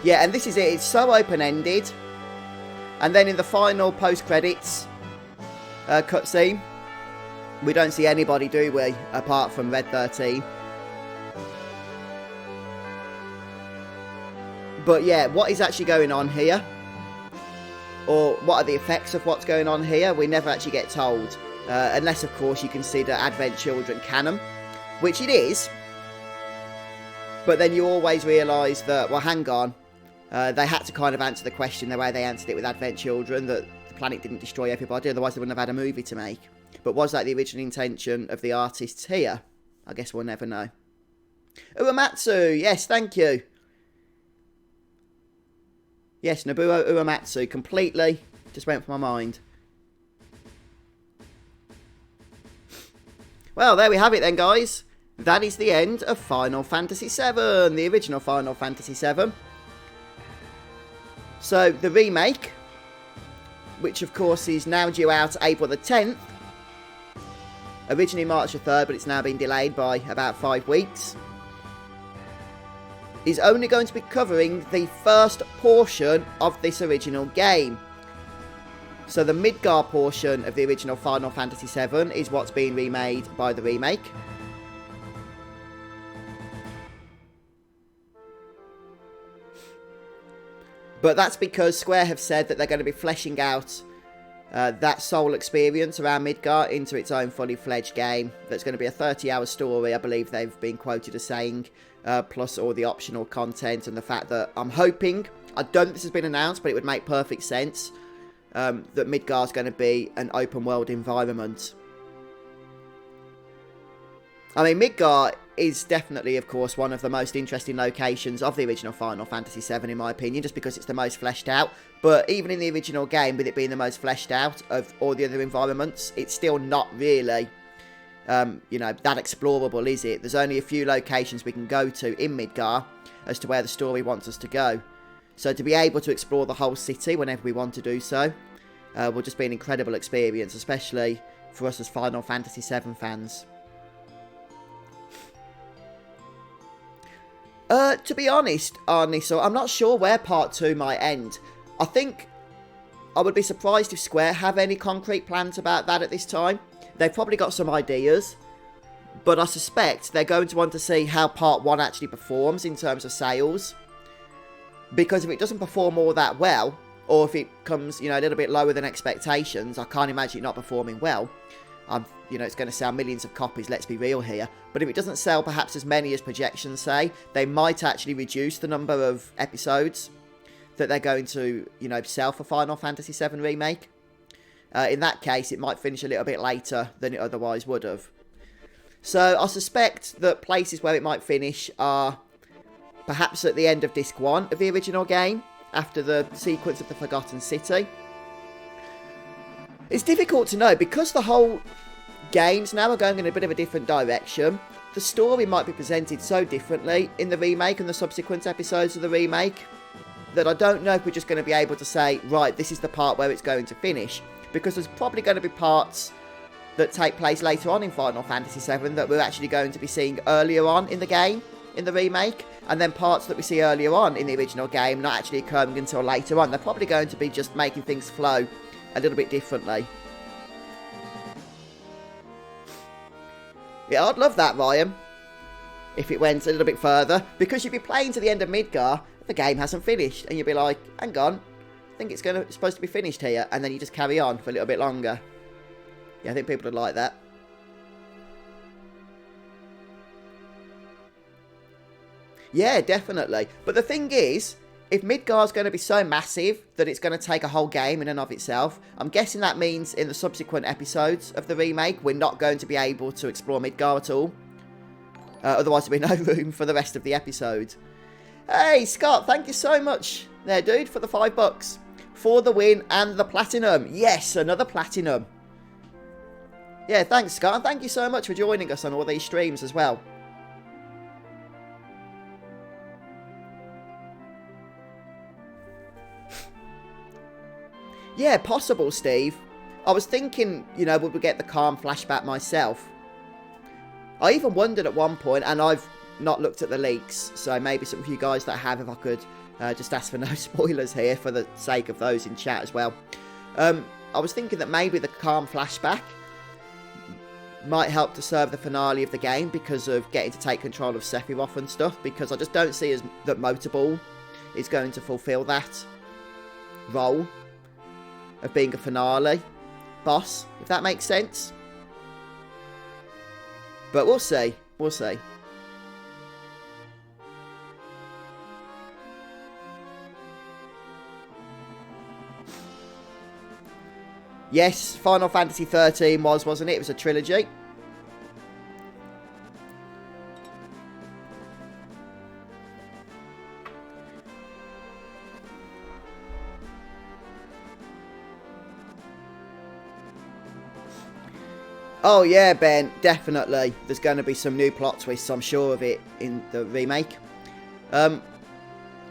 Yeah, and this is it. It's so open-ended. And then in the final post-credits cutscene, we don't see anybody, do we? Apart from Red 13. But yeah, what is actually going on here? Or what are the effects of what's going on here? We never actually get told. Unless, of course, you consider Advent Children canon. Which it is. But then you always realise that, well, hang on. They had to kind of answer the question the way they answered it with Advent Children. That the planet didn't destroy everybody. Otherwise, they wouldn't have had a movie to make. But was that the original intention of the artists here? I guess we'll never know. Uematsu, yes, thank you. Yes, Nobuo Uematsu, completely just went from my mind. Well, there we have it then, guys. That is the end of Final Fantasy VII, the original Final Fantasy VII. So, the remake, which of course is now due out April the 10th, originally March the 3rd, but it's now been delayed by about 5 weeks, is only going to be covering the first portion of this original game. So the Midgar portion of the original Final Fantasy VII is what's being remade by the remake. But that's because Square have said that they're going to be fleshing out that soul experience around Midgar into its own fully fledged game. That's going to be a 30-hour story, I believe they've been quoted as saying, plus all the optional content, and the fact that I'm hoping, I don't think this has been announced, but it would make perfect sense, that Midgar is going to be an open world environment. I mean, Midgar is definitely, of course, one of the most interesting locations of the original Final Fantasy VII, in my opinion, just because it's the most fleshed out. But even in the original game, with it being the most fleshed out of all the other environments, it's still not really, you know, that explorable, is it? There's only a few locations we can go to in Midgar as to where the story wants us to go. So to be able to explore the whole city whenever we want to do so will just be an incredible experience, especially for us as Final Fantasy VII fans. To be honest, so I'm not sure where Part 2 might end. I think I would be surprised if Square have any concrete plans about that at this time. They've probably got some ideas, but I suspect they're going to want to see how Part 1 actually performs in terms of sales. Because if it doesn't perform all that well, or if it comes, you know, a little bit lower than expectations, I can't imagine it not performing well. You know, it's going to sell millions of copies, let's be real here. But if it doesn't sell perhaps as many as projections say, they might actually reduce the number of episodes that they're going to, you know, sell for Final Fantasy VII Remake. In that case, it might finish a little bit later than it otherwise would have. So I suspect that places where it might finish are perhaps at the end of Disc 1 of the original game, after the sequence of the Forgotten City. It's difficult to know, because the whole games now are going in a bit of a different direction. The story might be presented so differently in the remake and the subsequent episodes of the remake that I don't know if we're just going to be able to say, right, this is the part where it's going to finish. Because there's probably going to be parts that take place later on in Final Fantasy VII that we're actually going to be seeing earlier on in the game, in the remake. And then parts that we see earlier on in the original game not actually occurring until later on. They're probably going to be just making things flow a little bit differently. Yeah, I'd love that, Ryan, if it went a little bit further, because you'd be playing to the end of Midgar, the game hasn't finished, and you'd be like, hang on, I think it's supposed to be finished here, and then you just carry on for a little bit longer. Yeah, I think people would like that. Yeah, definitely. But the thing is, if Midgar's going to be so massive that it's going to take a whole game in and of itself, I'm guessing that means in the subsequent episodes of the remake, we're not going to be able to explore Midgar at all. Otherwise, there'll be no room for the rest of the episode. Hey, Scott, thank you so much there, dude, for the $5. For the win and the platinum. Yes, another platinum. Yeah, thanks, Scott. And thank you so much for joining us on all these streams as well. Yeah, possible, Steve. I was thinking, you know, would we get the Calm flashback myself? I even wondered at one point, and I've not looked at the leaks, so maybe some of you guys that have, if I could just ask for no spoilers here for the sake of those in chat as well. I was thinking that maybe the Calm flashback might help to serve the finale of the game because of getting to take control of Sephiroth and stuff, because I just don't see that Motorball is going to fulfill that role of being a finale boss, if that makes sense. But we'll see. We'll see. Yes, Final Fantasy 13 wasn't it? It was a trilogy. Oh yeah, Ben, definitely. There's going to be some new plot twists, I'm sure of it, in the remake. I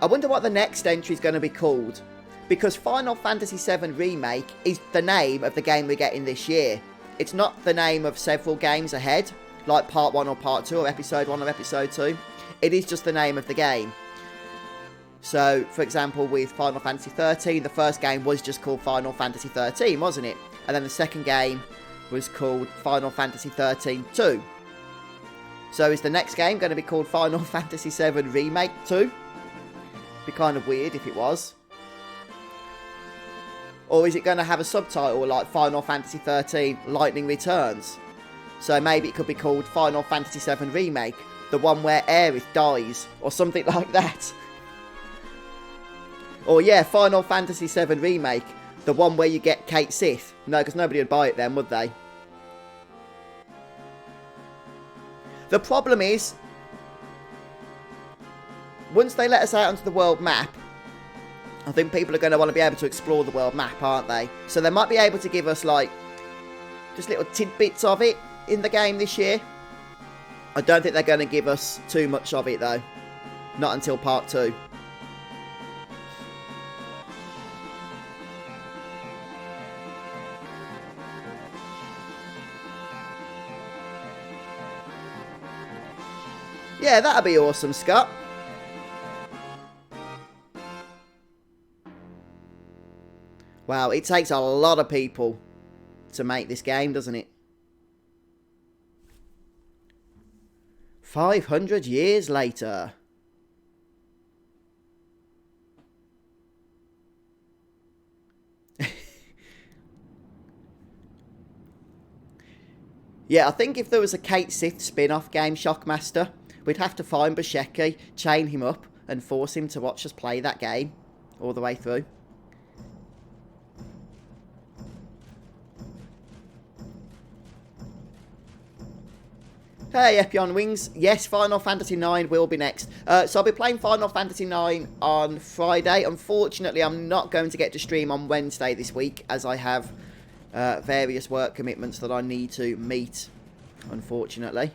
wonder what the next entry is going to be called. Because Final Fantasy VII Remake is the name of the game we're getting this year. It's not the name of several games ahead, like Part 1 or Part 2 or Episode 1 or Episode 2. It is just the name of the game. So, for example, with Final Fantasy XIII, the first game was just called Final Fantasy XIII, wasn't it? And then the second game was called Final Fantasy XIII 2. So is the next game going to be called Final Fantasy VII Remake 2? Be kind of weird if it was. Or is it going to have a subtitle like Final Fantasy XIII Lightning Returns? So maybe it could be called Final Fantasy VII Remake, the one where Aerith dies, or something like that. Or yeah, Final Fantasy VII Remake, the one where you get Kate Sith. No, because nobody would buy it then, would they? The problem is, once they let us out onto the world map, I think people are going to want to be able to explore the world map, aren't they? So they might be able to give us, like, just little tidbits of it in the game this year. I don't think they're going to give us too much of it, though. Not until Part 2. Yeah, that'd be awesome, Scott. Wow, it takes a lot of people to make this game, doesn't it? 500 years later. Yeah, I think if there was a Kate Sith spin-off game, Shockmaster, we'd have to find Bushecki, chain him up, and force him to watch us play that game all the way through. Hey, Epi on Wings. Yes, Final Fantasy IX will be next. So I'll be playing Final Fantasy IX on Friday. Unfortunately, I'm not going to get to stream on Wednesday this week, as I have various work commitments that I need to meet, unfortunately.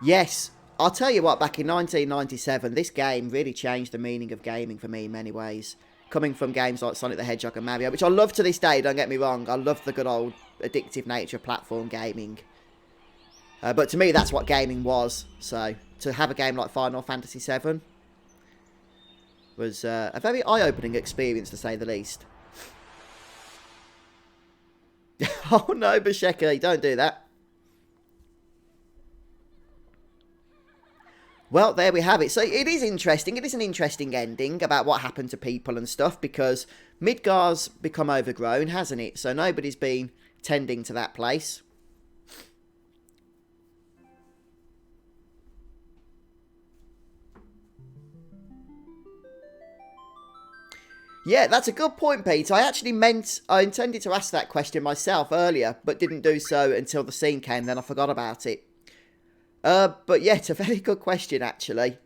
Yes, I'll tell you what, back in 1997, this game really changed the meaning of gaming for me in many ways. Coming from games like Sonic the Hedgehog and Mario, which I love to this day, don't get me wrong. I love the good old addictive nature of platform gaming. But to me, that's what gaming was. So, to have a game like Final Fantasy VII was a very eye-opening experience, to say the least. Oh no, Bushecki, don't do that. Well, there we have it. So it is interesting. It is an interesting ending about what happened to people and stuff, because Midgar's become overgrown, hasn't it? So nobody's been tending to that place. Yeah, that's a good point, Pete. I intended to ask that question myself earlier, but didn't do so until the scene came, then I forgot about it. But yeah, it's a very good question, actually.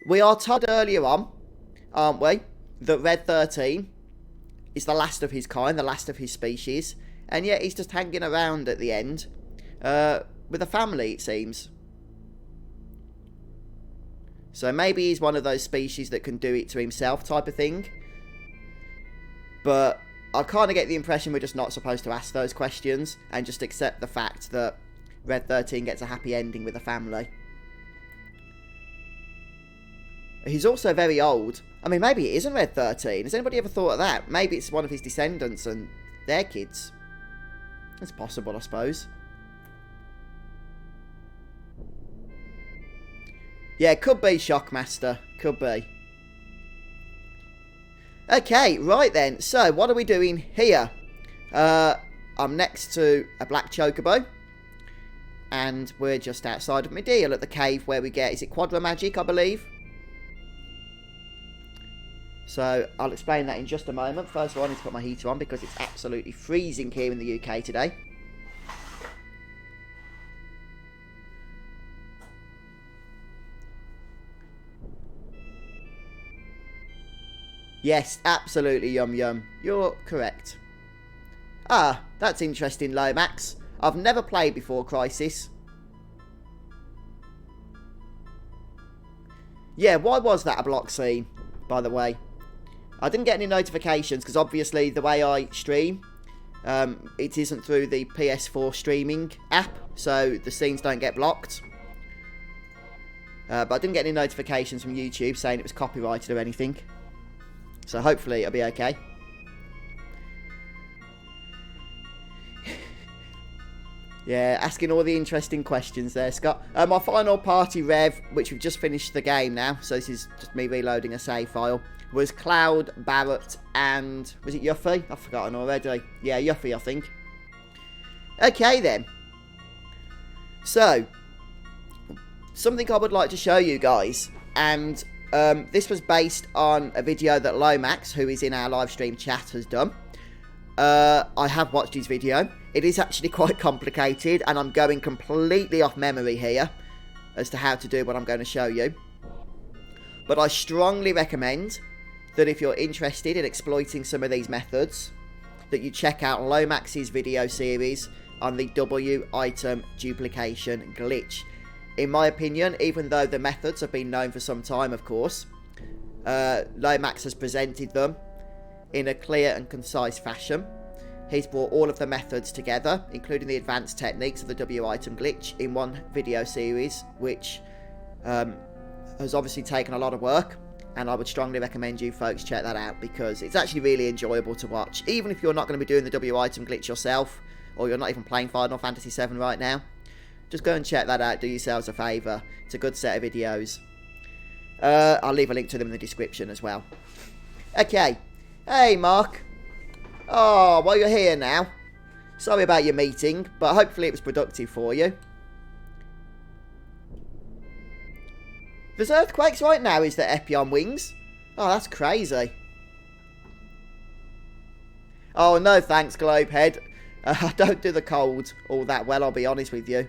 We are told earlier on, aren't we, that Red 13 is the last of his kind, the last of his species, and yet he's just hanging around at the end, with a family, it seems. So maybe he's one of those species that can do it to himself type of thing. But I kind of get the impression we're just not supposed to ask those questions and just accept the fact that Red 13 gets a happy ending with a family. He's also very old. I mean, maybe it isn't Red 13. Has anybody ever thought of that? Maybe it's one of his descendants and their kids. It's possible, I suppose. Yeah, could be Shockmaster. Could be. Okay, right then. So, what are we doing here? I'm next to a black chocobo. And we're just outside of Materia at the cave where we get, is it Quadra Magic, I believe? So, I'll explain that in just a moment. First of all, I need to put my heater on because it's absolutely freezing here in the UK today. Yes, absolutely, Yum Yum. You're correct. Ah, that's interesting, Lomax. I've never played before Crisis. Yeah, why was that a block scene, by the way? I didn't get any notifications because obviously the way I stream, it isn't through the PS4 streaming app, so the scenes don't get blocked. But I didn't get any notifications from YouTube saying it was copyrighted or anything. So hopefully it'll be okay. Yeah, asking all the interesting questions there, Scott. My final party rev, which we've just finished the game now, so this is just me reloading a save file, was Cloud, Barrett, and... was it Yuffie? I've forgotten already. Yeah, Yuffie, I think. Okay, then. So, something I would like to show you guys, and this was based on a video that Lomax, who is in our live stream chat, has done. I have watched his video. It is actually quite complicated, and I'm going completely off memory here as to how to do what I'm going to show you. But I strongly recommend that if you're interested in exploiting some of these methods, that you check out Lomax's video series on the W item duplication glitch. In my opinion, even though the methods have been known for some time, of course, Lomax has presented them in a clear and concise fashion. He's brought all of the methods together, including the advanced techniques of the W item glitch, in one video series, which has obviously taken a lot of work, and I would strongly recommend you folks check that out, because it's actually really enjoyable to watch. Even if you're not going to be doing the W item glitch yourself, or you're not even playing Final Fantasy VII right now, just go and check that out, do yourselves a favour. It's a good set of videos. I'll leave a link to them in the description as well. Okay. Hey, Mark. Oh, well, you're here now. Sorry about your meeting, but hopefully it was productive for you. There's earthquakes right now, is there, Epi on wings? Oh, that's crazy. Oh, no thanks, Globehead. I don't do the cold all that well, I'll be honest with you.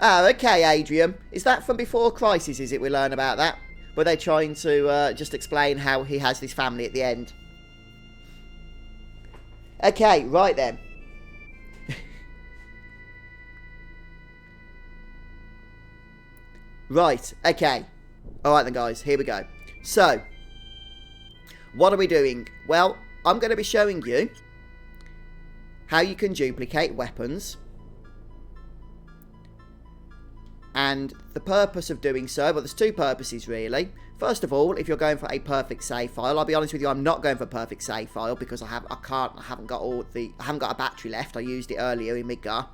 Oh, okay, Adrian. Is that from before Crisis, is it, we learn about that? Were they trying to just explain how he has this family at the end? Okay, right then. Right, okay. Alright then, guys, here we go. So, what are we doing? Well, I'm going to be showing you how you can duplicate weapons. And the purpose of doing so, well, there's two purposes really. First of all, if you're going for a perfect save file, I'll be honest with you, I'm not going for a perfect save file because I haven't got a battery left. I used it earlier in Midgar.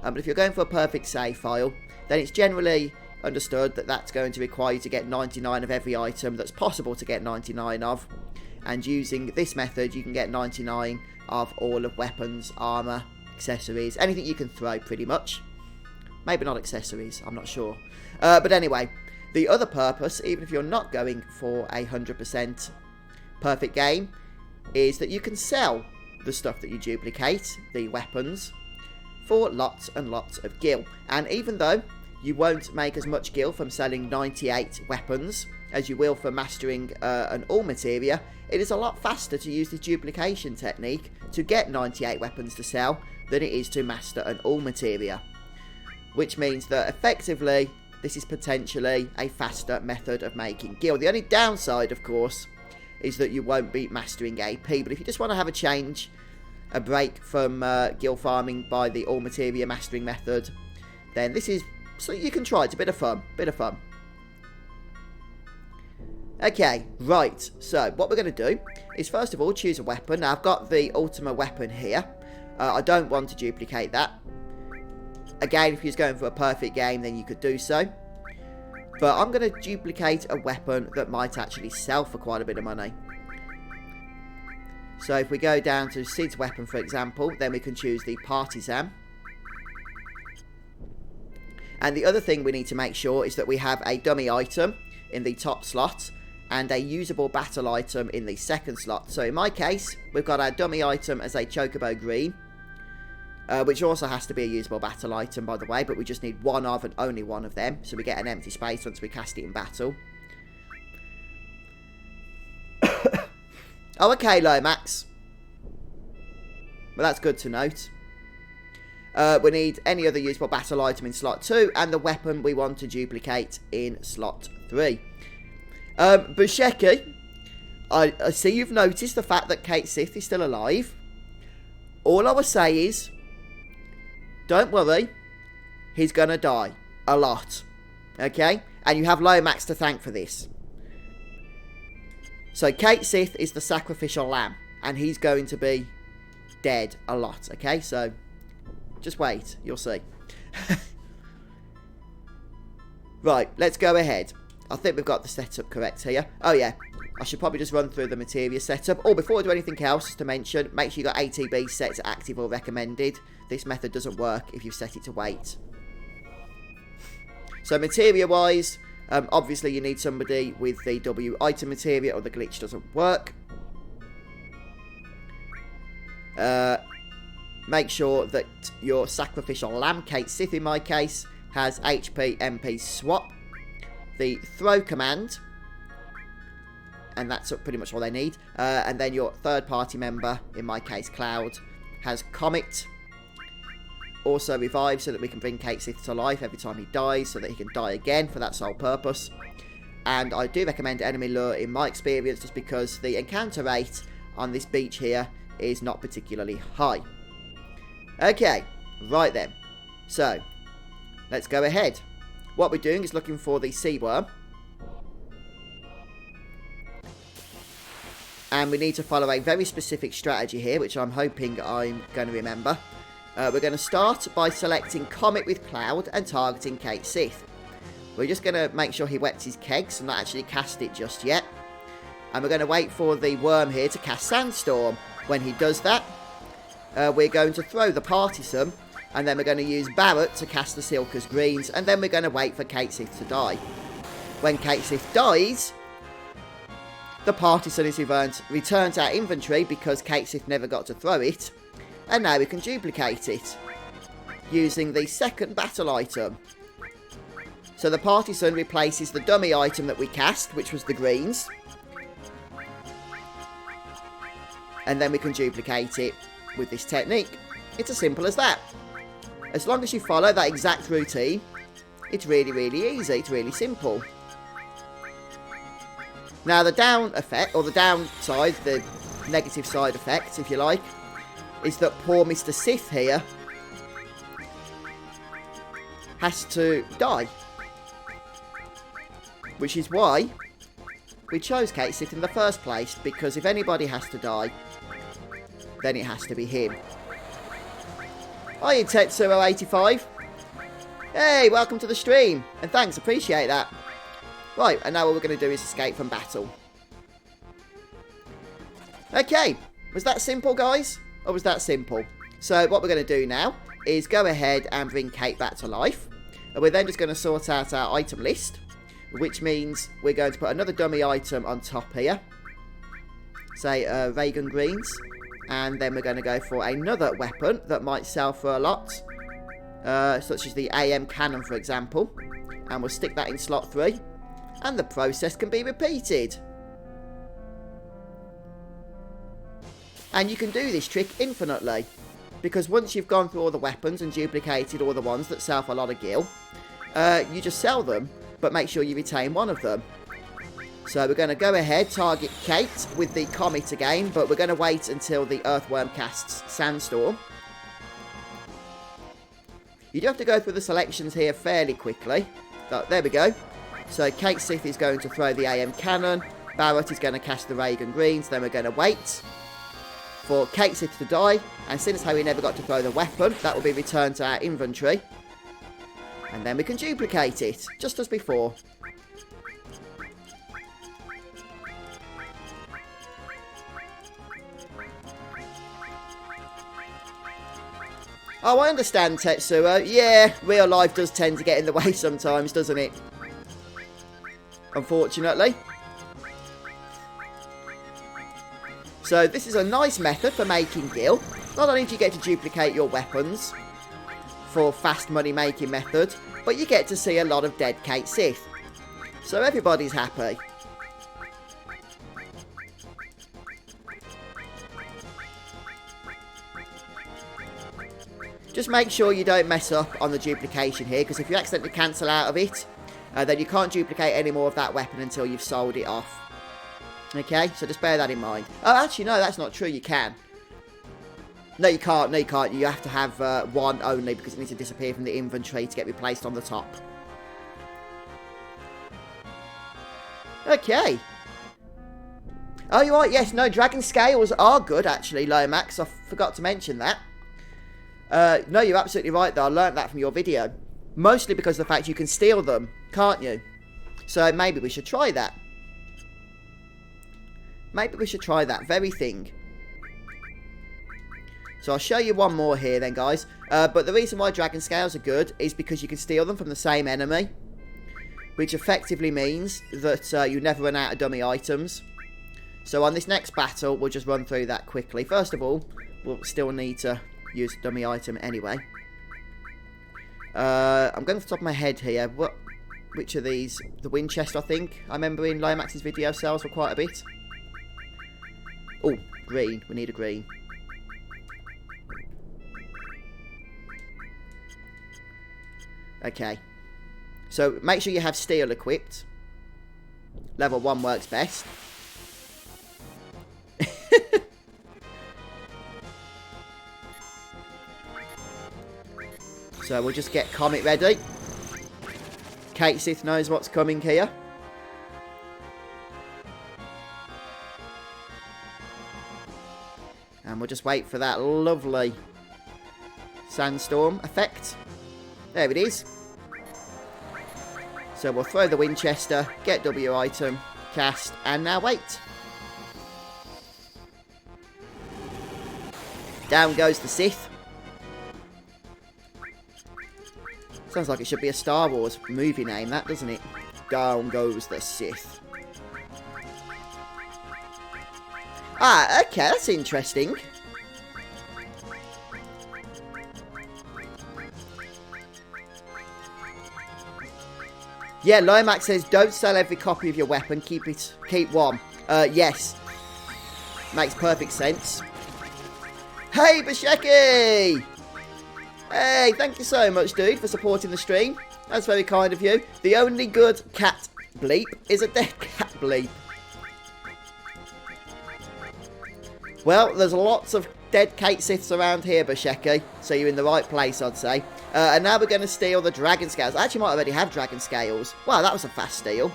But if you're going for a perfect save file, then it's generally understood that that's going to require you to get 99 of every item that's possible to get 99 of. And using this method, you can get 99 of all of weapons, armor, accessories, anything you can throw pretty much. Maybe not accessories, I'm not sure. But anyway, the other purpose, even if you're not going for a 100% perfect game, is that you can sell the stuff that you duplicate, the weapons, for lots and lots of gil. And even though you won't make as much gil from selling 98 weapons as you will for mastering an all materia, it is a lot faster to use the duplication technique to get 98 weapons to sell than it is to master an all materia. Which means that effectively, this is potentially a faster method of making gil. The only downside, of course, is that you won't be mastering AP. But if you just want to have a break from gil farming by the all materia mastering method, then this is something you can try. It's a bit of fun. Okay, right. So what we're going to do is first of all choose a weapon. Now I've got the Ultima weapon here. I don't want to duplicate that. Again, if you're going for a perfect game, then you could do so. But I'm going to duplicate a weapon that might actually sell for quite a bit of money. So if we go down to Sid's weapon, for example, then we can choose the Partisan. And the other thing we need to make sure is that we have a dummy item in the top slot and a usable battle item in the second slot. So in my case, we've got our dummy item as a Chocobo Green. Which also has to be a usable battle item, by the way, but we just need one of and only one of them, so we get an empty space once we cast it in battle. Oh, okay, Lomax. Well, that's good to note. We need any other usable battle item in slot 2, and the weapon we want to duplicate in slot 3. Bushecki, I see you've noticed the fact that Kate Sith is still alive. All I will say is, don't worry, he's going to die. A lot. Okay? And you have Lomax to thank for this. So Kate Sith is the sacrificial lamb, and he's going to be dead a lot. Okay? So just wait. You'll see. Right, let's go ahead. I think we've got the setup correct here. Oh, yeah. I should probably just run through the Materia setup. Oh, before I do anything else, to mention, make sure you got ATB set to active or recommended. This method doesn't work if you've set it to wait. So, Materia-wise, obviously you need somebody with the W item Materia or the glitch doesn't work. Make sure that your sacrificial lamb, Kate Sith in my case, has HP, MP swap. The throw command, and that's pretty much all they need. And then your third party member, in my case Cloud, has Comet. Also revive so that we can bring Kate Sith to life every time he dies, so that he can die again for that sole purpose. And I do recommend enemy lure in my experience, just because the encounter rate on this beach here is not particularly high. Okay, right then. So, let's go ahead. What we're doing is looking for the sea worm. And we need to follow a very specific strategy here, which I'm hoping I'm going to remember. We're going to start by selecting Comet with Cloud and targeting Kate Sith. We're just going to make sure he wets his kegs and not actually cast it just yet. And we're going to wait for the worm here to cast Sandstorm. When he does that, we're going to throw the Partisan, and then we're going to use Barrett to cast the Silker's Greens, and then we're going to wait for Kate Sith to die. When Kate Sith dies, the Partisan is returned to our inventory because Kate Sith never got to throw it, and now we can duplicate it using the second battle item. So the Partisan replaces the dummy item that we cast, which was the greens, and then we can duplicate it with this technique. It's as simple as that. As long as you follow that exact routine, it's really, really easy. It's really simple. Now the down effect, or the downside, the negative side effect, if you like, is that poor Mr. Sith here has to die. Which is why we chose Kate Sith in the first place, because if anybody has to die, then it has to be him. Hi, Tetsuo85. Hey, welcome to the stream, and thanks, appreciate that. Right, and now what we're going to do is escape from battle. Okay, was that simple, guys? Or was that simple? So what we're going to do now is go ahead and bring Kate back to life. And we're then just going to sort out our item list, which means we're going to put another dummy item on top here. Say, Reagan Greens. And then we're going to go for another weapon that might sell for a lot. Such as the AM cannon, for example. And we'll stick that in slot 3. And the process can be repeated. And you can do this trick infinitely. Because once you've gone through all the weapons and duplicated all the ones that sell for a lot of gil, you just sell them, but make sure you retain one of them. So we're going to go ahead, target Kate with the Comet again, but we're going to wait until the Earthworm casts Sandstorm. You do have to go through the selections here fairly quickly. There we go. So Kate Sith is going to throw the AM cannon, Barrett is going to cast the Reagan Greens, then we're going to wait for Kate Sith to die, and since how we never got to throw the weapon, that will be returned to our inventory. And then we can duplicate it, just as before. Oh, I understand, Tetsuo. Yeah, real life does tend to get in the way sometimes, doesn't it? Unfortunately. So this is a nice method for making gil. Not only do you get to duplicate your weapons for fast money making method, but you get to see a lot of dead Kate Sith. So everybody's happy. Just make sure you don't mess up on the duplication here, because if you accidentally cancel out of it, then you can't duplicate any more of that weapon until you've sold it off. Okay, so just bear that in mind. Oh, actually, no, that's not true. You can. No, you can't. No, you can't. You have to have one only, because it needs to disappear from the inventory to get replaced on the top. Okay. Oh, you're right. Yes, no, dragon scales are good, actually, Lomax. I forgot to mention that. No, you're absolutely right, though. I learnt that from your video. Mostly because of the fact you can steal them, can't you? So maybe we should try that. Maybe we should try that very thing. So I'll show you one more here then, guys. But the reason why dragon scales are good is because you can steal them from the same enemy. Which effectively means that you never run out of dummy items. So on this next battle, we'll just run through that quickly. First of all, we'll still need to use a dummy item anyway. I'm going off the top of my head here. Which of these? The Winchester, I think. I remember in Lomax's video sells for quite a bit. Oh, green. We need a green. Okay. So make sure you have steel equipped. Level 1 works best. So we'll just get Comet ready. Kate Sith knows what's coming here. And we'll just wait for that lovely sandstorm effect. There it is. So we'll throw the Winchester, get W item, cast, and now wait. Down goes the Sith. Sounds like it should be a Star Wars movie name, that, doesn't it? Down goes the Sith. Ah, okay, that's interesting. Yeah, Lomax says, don't sell every copy of your weapon, keep one. Yes. Makes perfect sense. Hey, Bushecki! Hey, thank you so much, dude, for supporting the stream. That's very kind of you. The only good cat bleep is a dead cat bleep. Well, there's lots of dead Kate Siths around here, Bushecki, so you're in the right place, I'd say. And now we're going to steal the dragon scales. I actually might already have dragon scales. Wow, that was a fast steal.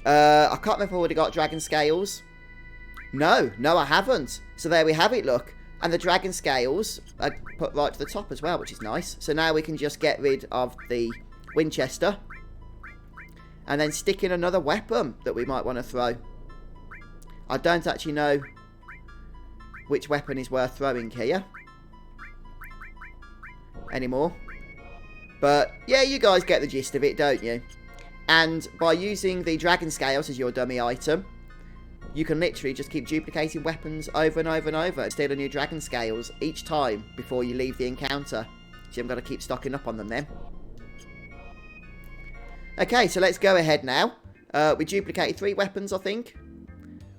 I can't remember if I already got dragon scales. No, I haven't. So there we have it, look. And the dragon scales are put right to the top as well, which is nice. So now we can just get rid of the Winchester. And then stick in another weapon that we might want to throw. I don't actually know which weapon is worth throwing here anymore. But yeah, you guys get the gist of it, don't you? And by using the dragon scales as your dummy item, you can literally just keep duplicating weapons over and over and over. Steal a new dragon scales each time before you leave the encounter. So I'm going to keep stocking up on them then. Okay, so let's go ahead now. We duplicated 3 weapons, I think.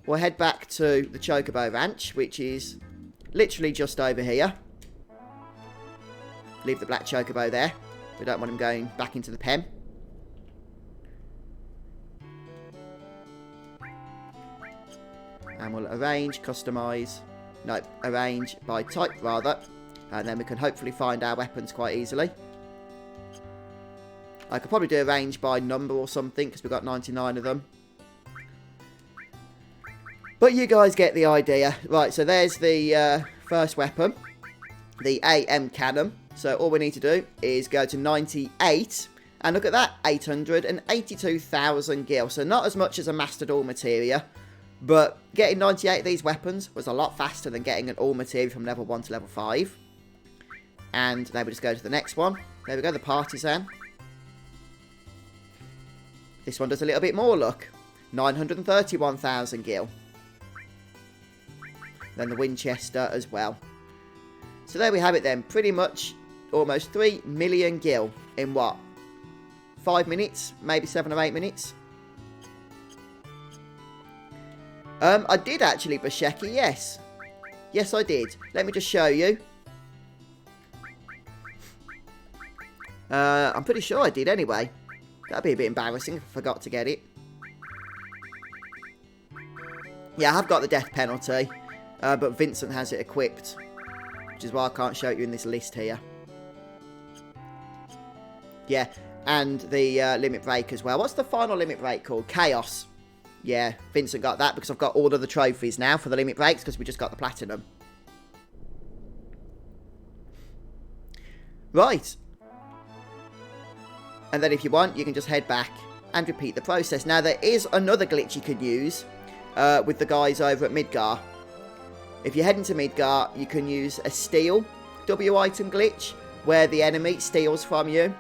We'll head back to the Chocobo Ranch, which is literally just over here. Leave the black Chocobo there. We don't want him going back into the pen. And we'll arrange, customize. No, arrange by type, rather. And then we can hopefully find our weapons quite easily. I could probably do arrange by number or something, because we've got 99 of them. But you guys get the idea. Right, so there's the first weapon. The AM cannon. So all we need to do is go to 98. And look at that, 882,000 gil. So not as much as a mastered all materia. But getting 98 of these weapons was a lot faster than getting an all materia from level 1 to level 5. And then we just go to the next one. There we go, the partisan. This one does a little bit more, look. 931,000 gil. Then the Winchester as well. So there we have it then. Pretty much almost 3 million gil in what? 5 minutes? Maybe 7 or 8 minutes? I did actually, Bushecki, yes. Yes, I did. Let me just show you. I'm pretty sure I did anyway. That'd be a bit embarrassing if I forgot to get it. Yeah, I have got the death penalty, but Vincent has it equipped, which is why I can't show it you in this list here. Yeah, and the limit break as well. What's the final limit break called? Chaos. Yeah, Vincent got that because I've got all of the trophies now for the limit breaks because we just got the platinum. Right. And then if you want, you can just head back and repeat the process. Now, there is another glitch you could use with the guys over at Midgar. If you head into Midgar, you can use a steal W item glitch where the enemy steals from you.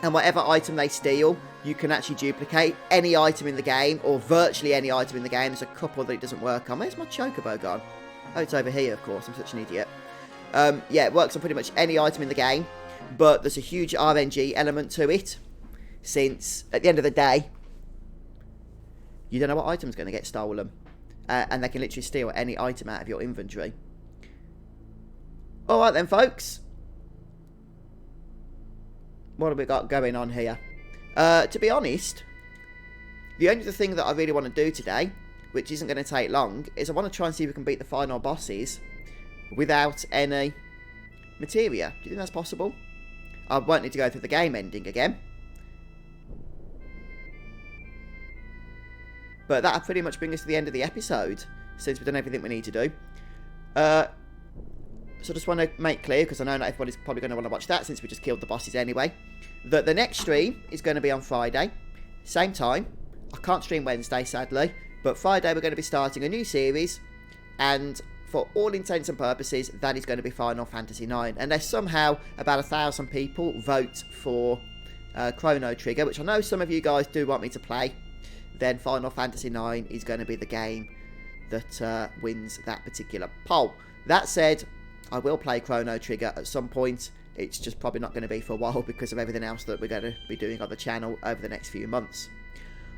And whatever item they steal, you can actually duplicate any item in the game, or virtually any item in the game. There's a couple that it doesn't work on. Where's my chocobo gone? Oh, it's over here, of course. I'm such an idiot. Yeah, it works on pretty much any item in the game, but there's a huge RNG element to it, since at the end of the day, you don't know what item's going to get stolen, and they can literally steal any item out of your inventory. Alright then, folks. What have we got going on here? To be honest, the only thing that I really want to do today, which isn't going to take long, is I want to try and see if we can beat the final bosses without any materia. Do you think that's possible? I won't need to go through the game ending again. But that'll pretty much bring us to the end of the episode, since we've done everything we need to do. So I just want to make clear, because I know not everybody's probably going to want to watch that, since we just killed the bosses anyway, that the next stream is going to be on Friday. Same time. I can't stream Wednesday, sadly. But Friday we're going to be starting a new series. And for all intents and purposes, that is going to be Final Fantasy IX. Unless somehow about 1,000 people vote for Chrono Trigger, which I know some of you guys do want me to play, then Final Fantasy IX is going to be the game that wins that particular poll. That said, I will play Chrono Trigger at some point. It's just probably not going to be for a while because of everything else that we're going to be doing on the channel over the next few months.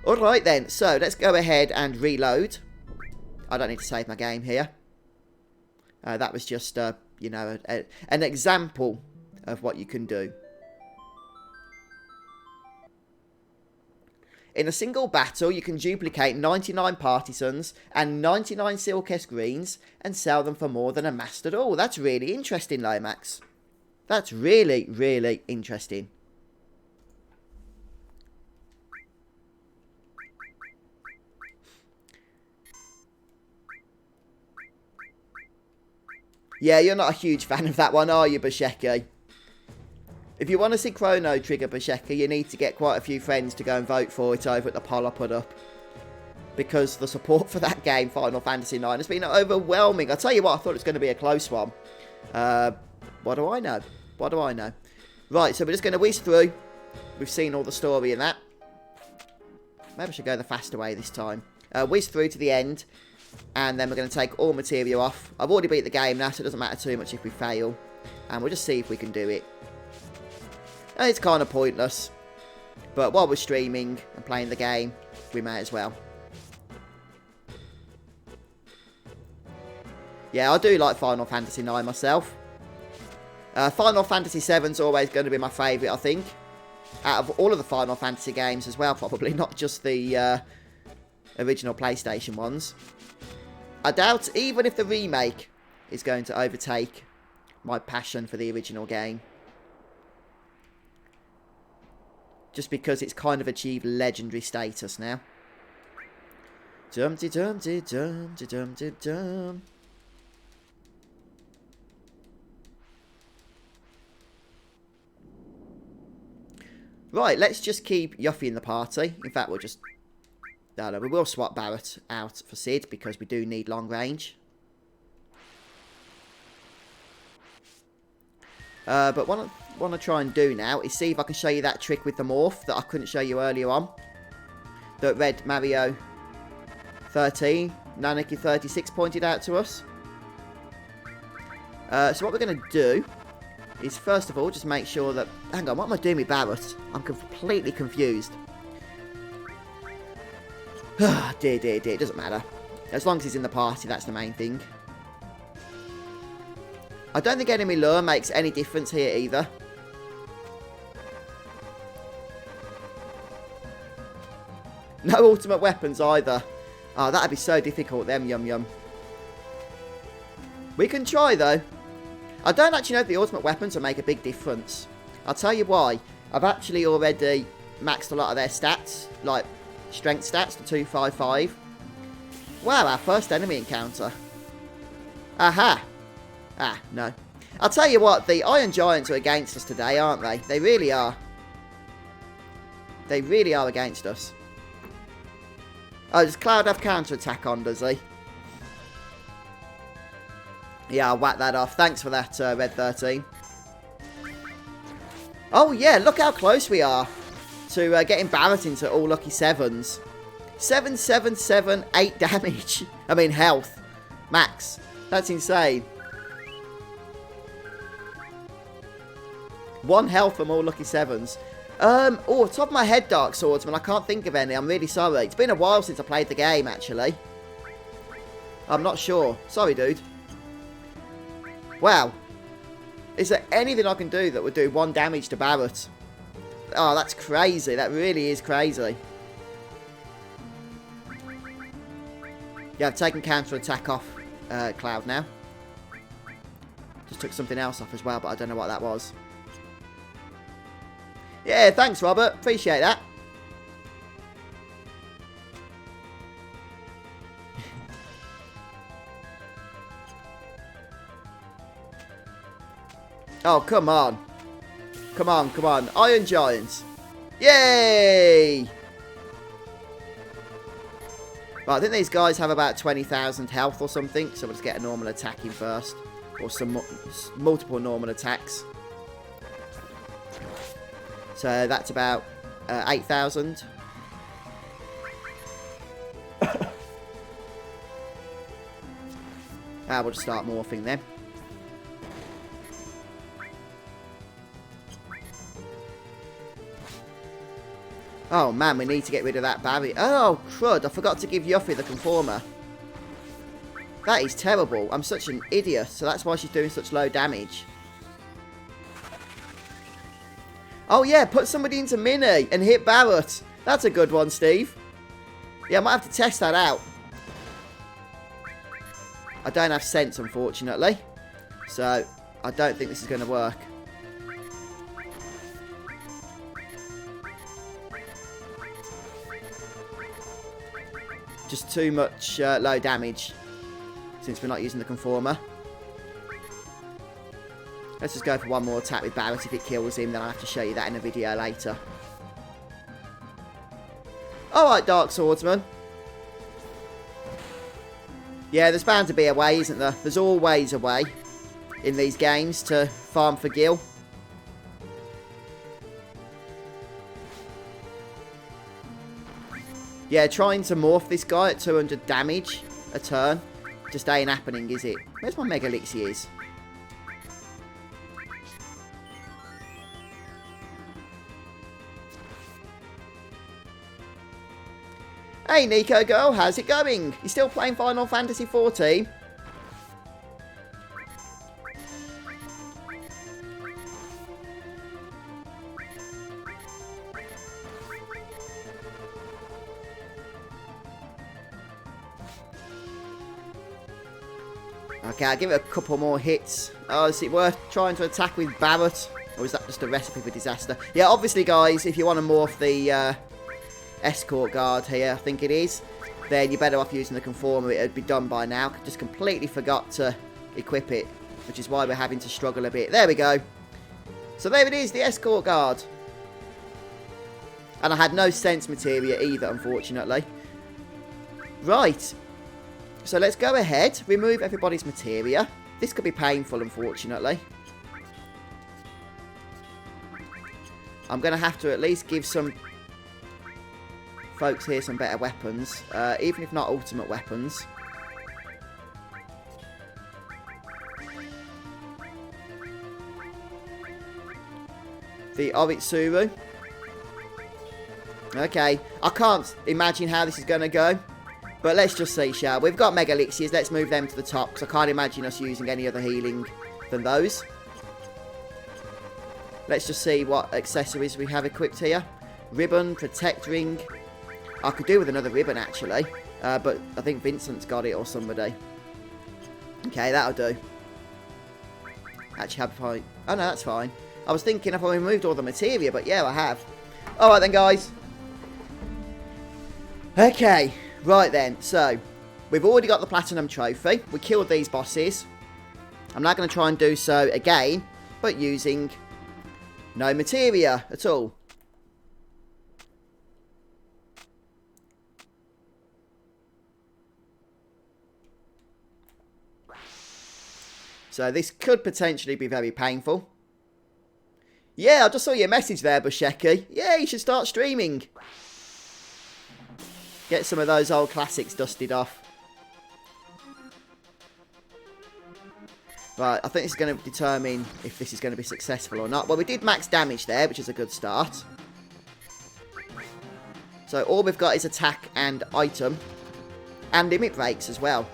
Alright then, so let's go ahead and reload. I don't need to save my game here. That was just, you know, an example of what you can do. In a single battle, you can duplicate 99 partisans and 99 Silkest greens and sell them for more than a mastered. Oh, that's really interesting, Lomax. That's really, really interesting. Yeah, you're not a huge fan of that one, are you, Bushecki? If you want to see Chrono Trigger, Bushecki, you need to get quite a few friends to go and vote for it over at the poll I put up. Because the support for that game, Final Fantasy IX, has been overwhelming. I'll tell you what, I thought it was going to be a close one. What do I know? What do I know? Right, so we're just going to whiz through. We've seen all the story in that. Maybe I should go the faster way this time. Whiz through to the end. And then we're going to take all material off. I've already beat the game now, so it doesn't matter too much if we fail. And we'll just see if we can do it. And it's kind of pointless. But while we're streaming and playing the game, we may as well. Yeah, I do like Final Fantasy IX myself. Final Fantasy VII is always going to be my favourite, I think. Out of all of the Final Fantasy games as well, probably. Not just the original PlayStation ones. I doubt even if the remake is going to overtake my passion for the original game. Just because it's kind of achieved legendary status now. Dum-de-dum-de-dum-de-dum-de-dum. Right, let's just keep Yuffie in the party. In fact, we'll just... No, we will swap Barrett out for Sid because we do need long range. But what I want to try and do now is see if I can show you that trick with the morph that I couldn't show you earlier on. That Red Mario 13, Nanaki 36 pointed out to us. So what we're going to do is first of all just make sure that... Hang on, what am I doing with Barrett? I'm completely confused. Dear, it doesn't matter. As long as he's in the party, that's the main thing. I don't think enemy lure makes any difference here either. No ultimate weapons either. Oh, that'd be so difficult, them yum yum. We can try though. I don't actually know if the ultimate weapons will make a big difference. I'll tell you why. I've actually already maxed a lot of their stats, like strength stats to 255. Wow, our first enemy encounter. Aha. Ah, no. I'll tell you what, the Iron Giants are against us today, aren't they? They really are. They really are against us. Oh, does Cloud have counter-attack on, does he? Yeah, I'll whack that off. Thanks for that, Red 13. Oh, yeah, look how close we are to getting Barrett into all lucky 7s. 7, 7, 7, 8 damage. I mean, health. Max. That's insane. 1 health from all lucky 7s. Oh, top of my head, Dark Swordsman, I can't think of any. I'm really sorry. It's been a while since I played the game, actually. I'm not sure. Sorry, dude. Wow. Is there anything I can do that would do 1 damage to Barrett? Oh, that's crazy. That really is crazy. Yeah, I've taken counter-attack off Cloud now. Just took something else off as well, but I don't know what that was. Yeah, thanks, Robert. Appreciate that. Oh, come on. Come on, come on. Iron Giants. Yay! Right, I think these guys have about 20,000 health or something, so we'll just get a normal attack in first. Or some multiple normal attacks. So that's about 8,000. We'll just start morphing then. Oh man, we need to get rid of that barrier. Oh crud, I forgot to give Yuffie the conformer. That is terrible. I'm such an idiot, so that's why she's doing such low damage. Oh yeah, put somebody into Mini and hit Barrett. That's a good one, Steve. Yeah, I might have to test that out. I don't have sense, unfortunately. So, I don't think this is going to work. Just too much low damage, since we're not using the conformer. Let's just go for one more attack with Barrett. If it kills him, then I'll have to show you that in a video later. Alright, Dark Swordsman. Yeah, there's bound to be a way, isn't there? There's always a way in these games to farm for Gil. Yeah, trying to morph this guy at 200 damage a turn just ain't happening, is it? Where's my Mega Elixirs? Hey Nico girl, how's it going? You still playing Final Fantasy XIV? Okay, I'll give it a couple more hits. Oh, is it worth trying to attack with Barrett? Or is that just a recipe for disaster? Yeah, obviously guys, if you want to morph the escort guard here, I think it is, then you're better off using the conformer. It would be done by now. Just completely forgot to equip it, which is why we're having to struggle a bit. There we go. So there it is, the escort guard. And I had no sense materia either, unfortunately. Right. So let's go ahead, remove everybody's materia. This could be painful, unfortunately. I'm going to have to at least give some folks here some better weapons, even if not ultimate weapons. The Oritsuru. Okay, I can't imagine how this is going to go. But let's just see, shall we? We've got Mega Elixirs. Let's move them to the top, because I can't imagine us using any other healing than those. Let's just see what accessories we have equipped here. Ribbon, Protect Ring. I could do with another ribbon, actually. But I think Vincent's got it, or somebody. Okay, that'll do. Actually, have I... Oh, no, that's fine. I was thinking if I removed all the materia, but yeah, I have. Alright then, guys. Okay. Right then, so, we've already got the Platinum Trophy. We killed these bosses. I'm now going to try and do so again, but using no materia at all. So this could potentially be very painful. Yeah, I just saw your message there, Bushecki. Yeah, you should start streaming. Get some of those old classics dusted off. Right, I think this is going to determine if this is going to be successful or not. Well, we did max damage there, which is a good start. So all we've got is attack and item. And limit breaks as well.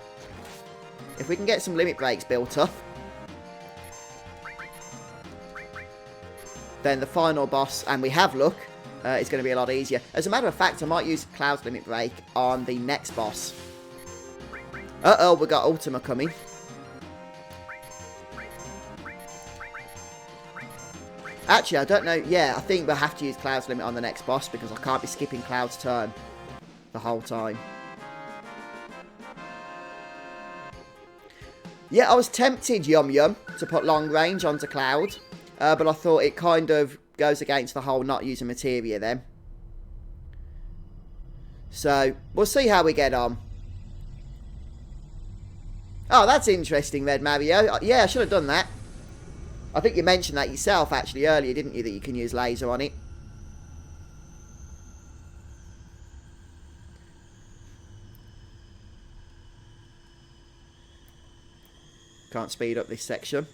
If we can get some limit breaks built up, then the final boss, and we have luck, it's going to be a lot easier. As a matter of fact, I might use Cloud's Limit Break on the next boss. Uh-oh, we got Ultima coming. Actually, I don't know. Yeah, I think we'll have to use Cloud's Limit on the next boss, because I can't be skipping Cloud's turn the whole time. Yeah, I was tempted, Yum Yum, to put long range onto Cloud. But I thought it kind of goes against the whole not using materia then. So, we'll see how we get on. Oh, that's interesting, Red Mario. Yeah, I should have done that. I think you mentioned that yourself, actually, earlier, didn't you? That you can use laser on it. Can't speed up this section.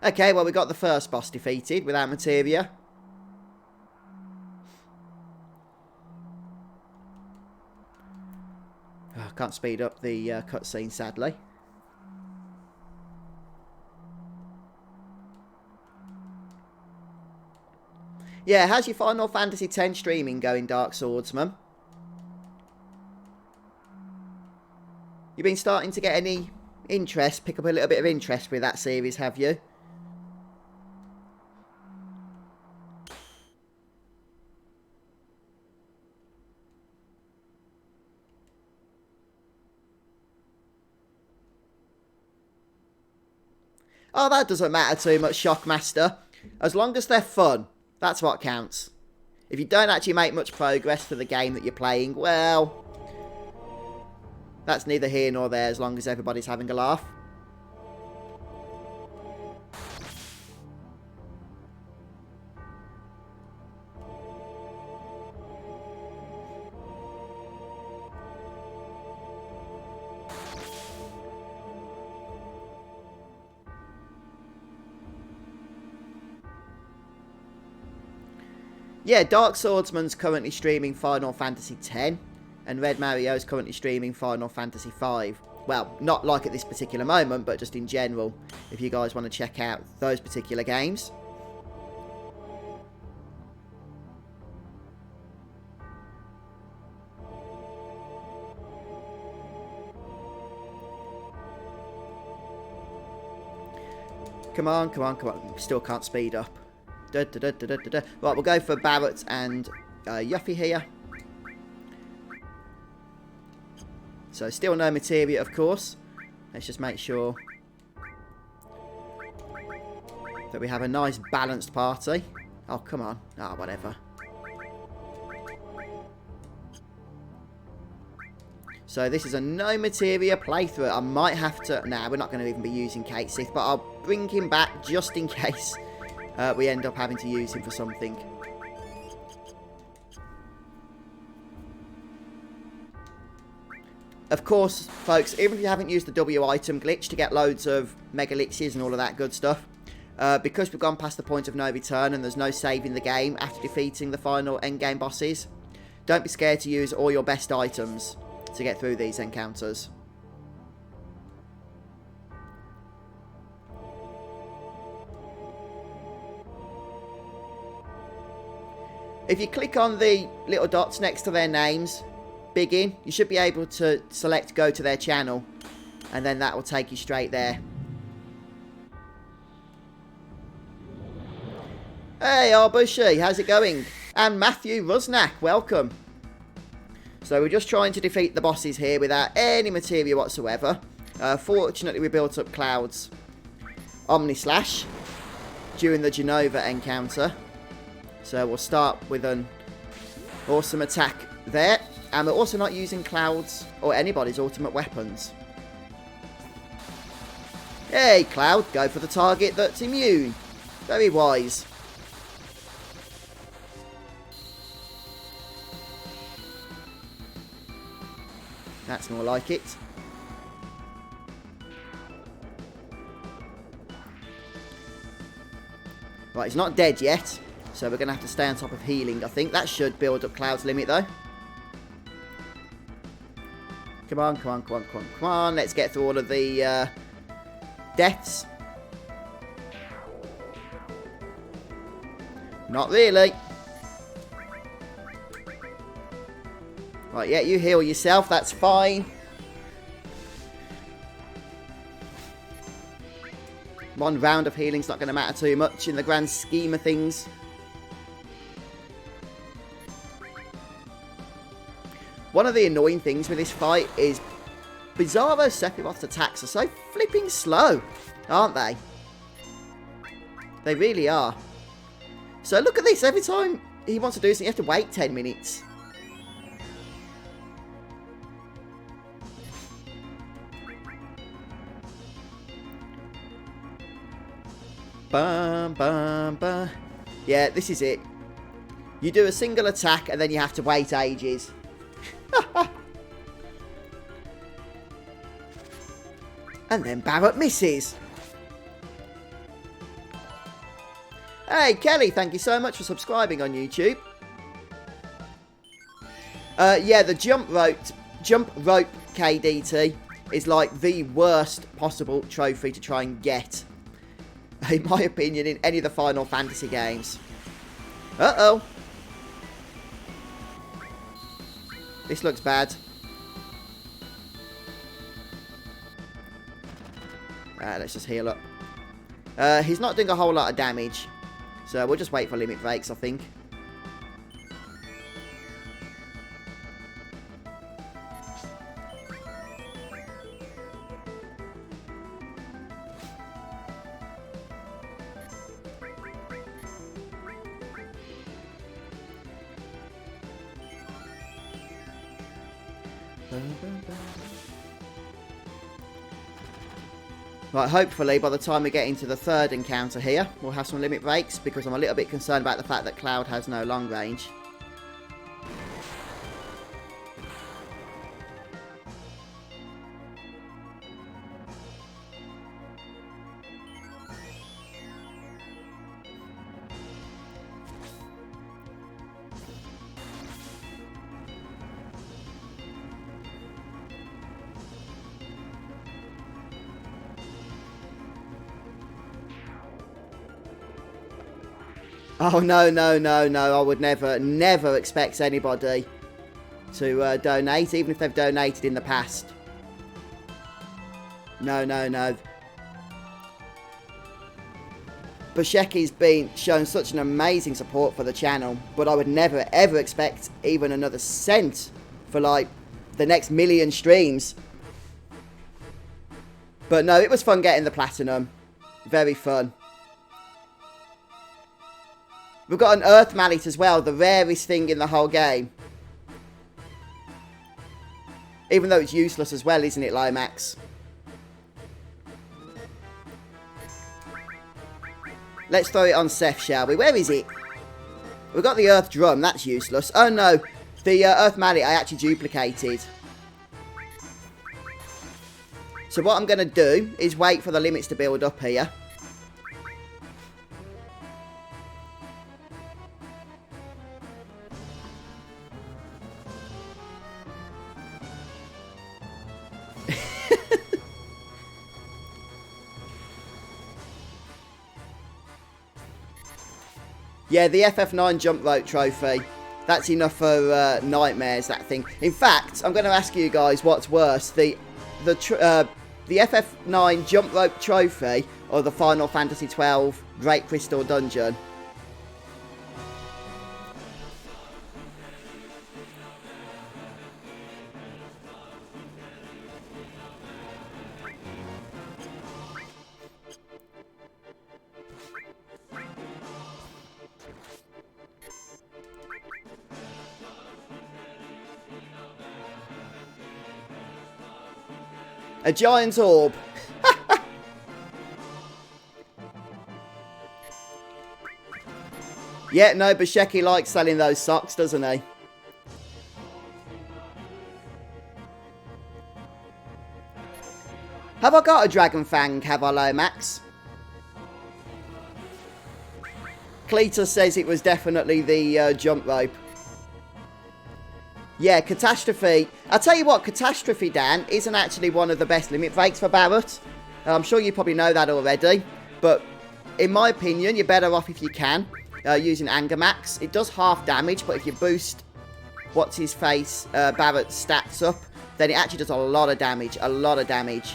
Okay, well, we got the first boss defeated without materia. Oh, can't speed up the cutscene, sadly. Yeah, how's your Final Fantasy X streaming going, Dark Swordsman? You've been starting to get any interest, pick up a little bit of interest with that series, have you? Oh, that doesn't matter too much, Shockmaster. As long as they're fun, that's what counts. If you don't actually make much progress for the game that you're playing, well, that's neither here nor there as long as everybody's having a laugh. Yeah, Dark Swordsman's currently streaming Final Fantasy X, and Red Mario's currently streaming Final Fantasy V. Well, not like at this particular moment, but just in general, if you guys want to check out those particular games. Come on, come on, come on. Still can't speed up. Right, we'll go for Barrett and Yuffie here. So still no materia, of course. Let's just make sure that we have a nice balanced party. Oh, come on. Ah, oh, whatever. So this is a no materia playthrough. I might have to... Nah, we're not going to even be using Kate Sith, but I'll bring him back just in case we end up having to use him for something. Of course, folks, even if you haven't used the W item glitch to get loads of Mega Elixirs and all of that good stuff, because we've gone past the point of no return and there's no saving the game after defeating the final endgame bosses, don't be scared to use all your best items to get through these encounters. If you click on the little dots next to their names, begin, you should be able to select go to their channel, and then that will take you straight there. Hey, Arbushi, how's it going? And Matthew Rusnak, welcome. So we're just trying to defeat the bosses here without any materia whatsoever. Fortunately, we built up Cloud's Omnislash during the Genova encounter. So we'll start with an awesome attack there. And we're also not using Cloud's or anybody's ultimate weapons. Hey, Cloud, go for the target that's immune. Very wise. That's more like it. Right, he's not dead yet. So we're going to have to stay on top of healing, I think. That should build up Cloud's limit, though. Come on, come on, come on, come on, come on. Let's get through all of the deaths. Not really. Right, yeah, you heal yourself. That's fine. One round of healing's not going to matter too much in the grand scheme of things. One of the annoying things with this fight is Bizarro Sephiroth's attacks are so flipping slow, aren't they? They really are. So look at this, every time he wants to do something, you have to wait 10 minutes. Bum, bum, bum. Yeah, this is it. You do a single attack and then you have to wait ages. And then Barrett misses. Hey, Kelly, thank you so much for subscribing on YouTube. Yeah, the jump rope KDT is like the worst possible trophy to try and get, in my opinion, in any of the Final Fantasy games. Uh-oh. This looks bad. Let's just heal up. He's not doing a whole lot of damage. So we'll just wait for limit breaks, I think. Right, hopefully by the time we get into the third encounter here, we'll have some limit breaks, because I'm a little bit concerned about the fact that Cloud has no long range. Oh, no, no, no, no. I would never expect anybody to donate, even if they've donated in the past. No, no, no. Bushecki's been shown such an amazing support for the channel, but I would never, ever expect even another cent for, like, the next million streams. But no, it was fun getting the platinum. Very fun. We've got an Earth Mallet as well, the rarest thing in the whole game. Even though it's useless as well, isn't it, Lomax? Let's throw it on Seth, shall we? Where is it? We've got the Earth Drum, that's useless. Oh no, the Earth Mallet I actually duplicated. So what I'm going to do is wait for the limits to build up here. Yeah, the FF9 jump rope trophy. That's enough for nightmares, that thing. In fact, I'm going to ask you guys what's worse. The FF9 jump rope trophy or the Final Fantasy XII Great Crystal Dungeon? A giant orb. Yeah, no, Bushecki likes selling those socks, doesn't he? Have I got a Dragon Fang, have I, Lomax? Cletus says it was definitely the jump rope. Yeah, Catastrophe. I'll tell you what, Catastrophe, Dan, isn't actually one of the best limit breaks for Barrett. I'm sure you probably know that already. But in my opinion, you're better off if you can using Anger Max. It does half damage, but if you boost what's-his-face Barrett's stats up, then it actually does a lot of damage. A lot of damage.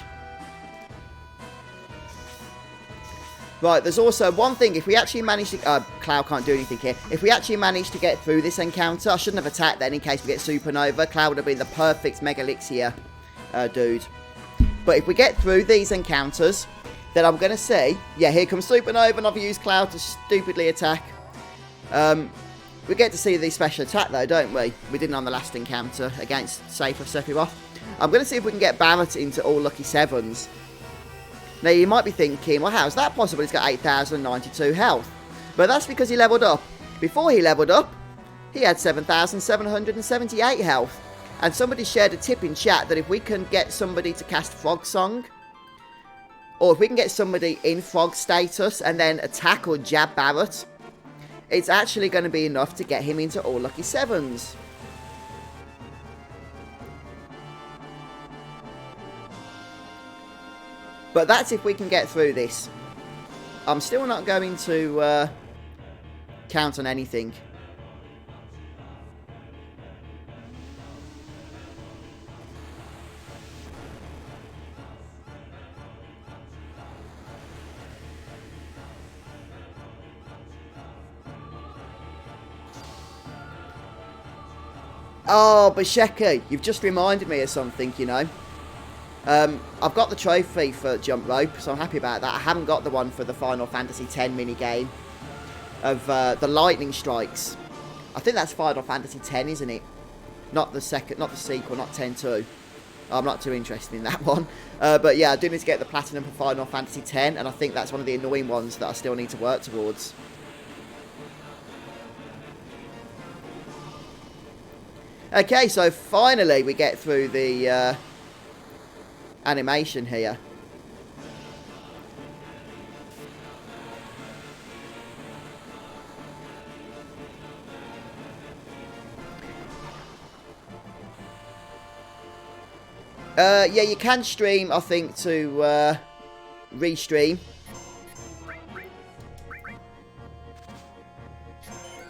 Right, there's also one thing. If we actually manage to... Cloud can't do anything here. If we actually manage to get through this encounter, I shouldn't have attacked then in case we get Supernova. Cloud would have been the perfect Mega Elixir dude. But if we get through these encounters, then I'm going to see... Yeah, here comes Supernova, and I've used Cloud to stupidly attack. We get to see the special attack, though, don't we? We didn't on the last encounter against Sephiroth. I'm going to see if we can get Barrett into all lucky 7s. Now, you might be thinking, well, how's that possible? He's got 8,092 health. But that's because he leveled up. Before he leveled up, he had 7,778 health. And somebody shared a tip in chat that if we can get somebody to cast Frog Song, or if we can get somebody in Frog status and then attack or jab Barrett, it's actually going to be enough to get him into all lucky 7s. But that's if we can get through this. I'm still not going to count on anything. Oh, Bushecki, you've just reminded me of something, you know. I've got the trophy for jump rope, so I'm happy about that. I haven't got the one for the Final Fantasy X minigame of the lightning strikes. I think that's Final Fantasy X, isn't it? Not the second, not the sequel, not 10-2. I'm not too interested in that one. But yeah, I do need to get the platinum for Final Fantasy X, and I think that's one of the annoying ones that I still need to work towards. Okay, so finally we get through the animation here. Yeah, you can stream, I think, to restream.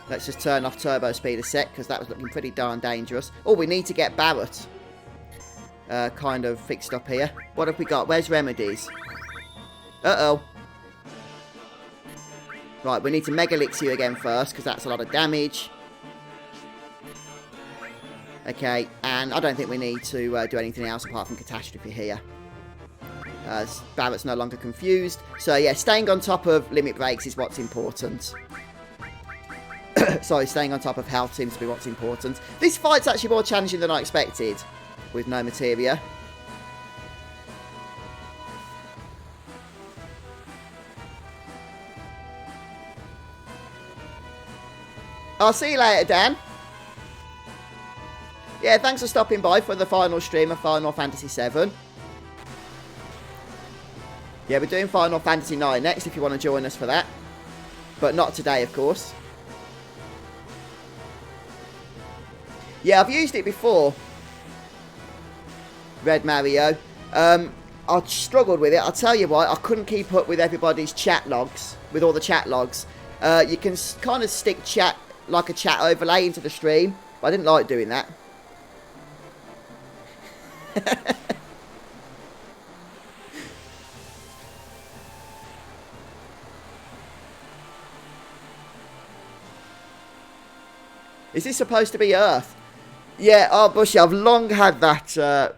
Let's just turn off turbo speed a sec, because that was looking pretty darn dangerous. Oh, we need to get Barrett kind of fixed up here. What have we got? Where's remedies? Uh-oh. Right, we need to Mega Elixir again first, because that's a lot of damage. Okay, and I don't think we need to do anything else apart from Catastrophe here. Barrett's no longer confused. So, yeah, staying on top of limit breaks is what's important. Sorry, staying on top of health seems to be what's important. This fight's actually more challenging than I expected, with no materia. I'll see you later, Dan. Yeah, thanks for stopping by for the final stream of Final Fantasy VII. Yeah, we're doing Final Fantasy IX next if you want to join us for that. But not today, of course. Yeah, I've used it before. Red Mario. I struggled with it. I'll tell you why. I couldn't keep up with everybody's chat logs. With all the chat logs. You can kind of stick chat, like a chat overlay into the stream, but I didn't like doing that. Is this supposed to be Earth? Yeah, oh, Bushy, I've long had that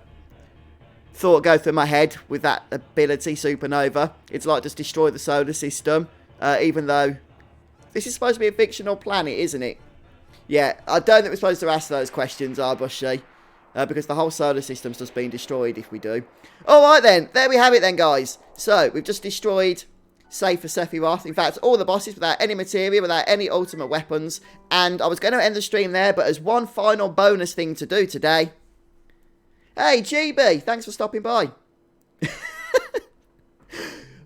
thought go through my head with that ability, Supernova. It's like just destroy the solar system, even though this is supposed to be a fictional planet, isn't it? Yeah, I don't think we're supposed to ask those questions, Bushy, because the whole solar system's just been destroyed if we do. Alright then, there we have it then, guys. So, we've just destroyed Save for Sephiroth. In fact, all the bosses without any materia, without any ultimate weapons. And I was going to end the stream there, but as one final bonus thing to do today. Hey, GB, thanks for stopping by.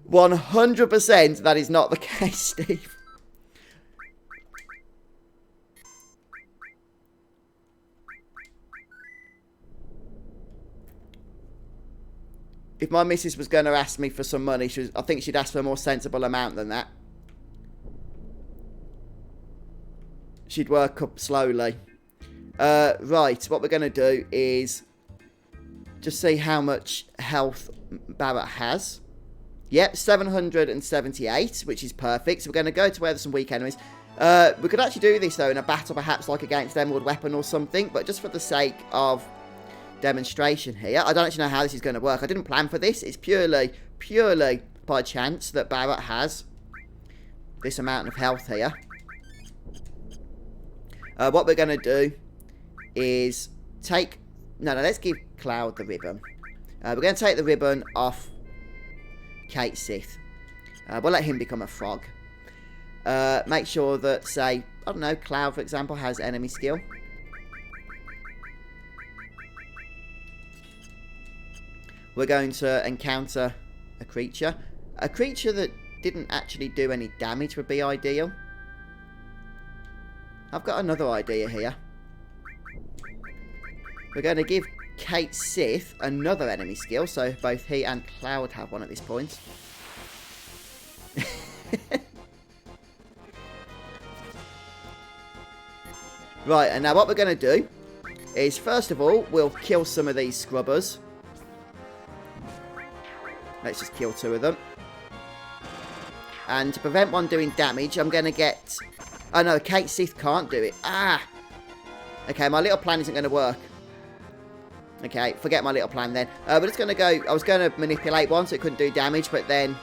100% that is not the case, Steve. If my missus was going to ask me for some money, I think she'd ask for a more sensible amount than that. She'd work up slowly. Right, what we're going to do is just see how much health Barrett has. Yep, 778, which is perfect. So we're going to go to where there's some weak enemies. We could actually do this, though, in a battle, perhaps like against Emerald Weapon or something. But just for the sake of demonstration here, I don't actually know how this is going to work. I didn't plan for this. It's purely by chance that Barrett has this amount of health here. What we're going to do is take... No, let's give Cloud the ribbon. We're going to take the ribbon off Kate Sith. We'll let him become a frog. Make sure that, say, I don't know, Cloud, for example, has enemy skill. We're going to encounter a creature. A creature that didn't actually do any damage would be ideal. I've got another idea here. We're going to give Kate Sith another enemy skill, so both he and Cloud have one at this point. Right, and now what we're going to do is, first of all, we'll kill some of these scrubbers. Let's just kill 2 of them. And to prevent one doing damage, I'm going to get... Oh no, Kate Sith can't do it. Ah! Okay, my little plan isn't going to work. Okay, forget my little plan then. We're just going to go... I was going to manipulate one so it couldn't do damage, but then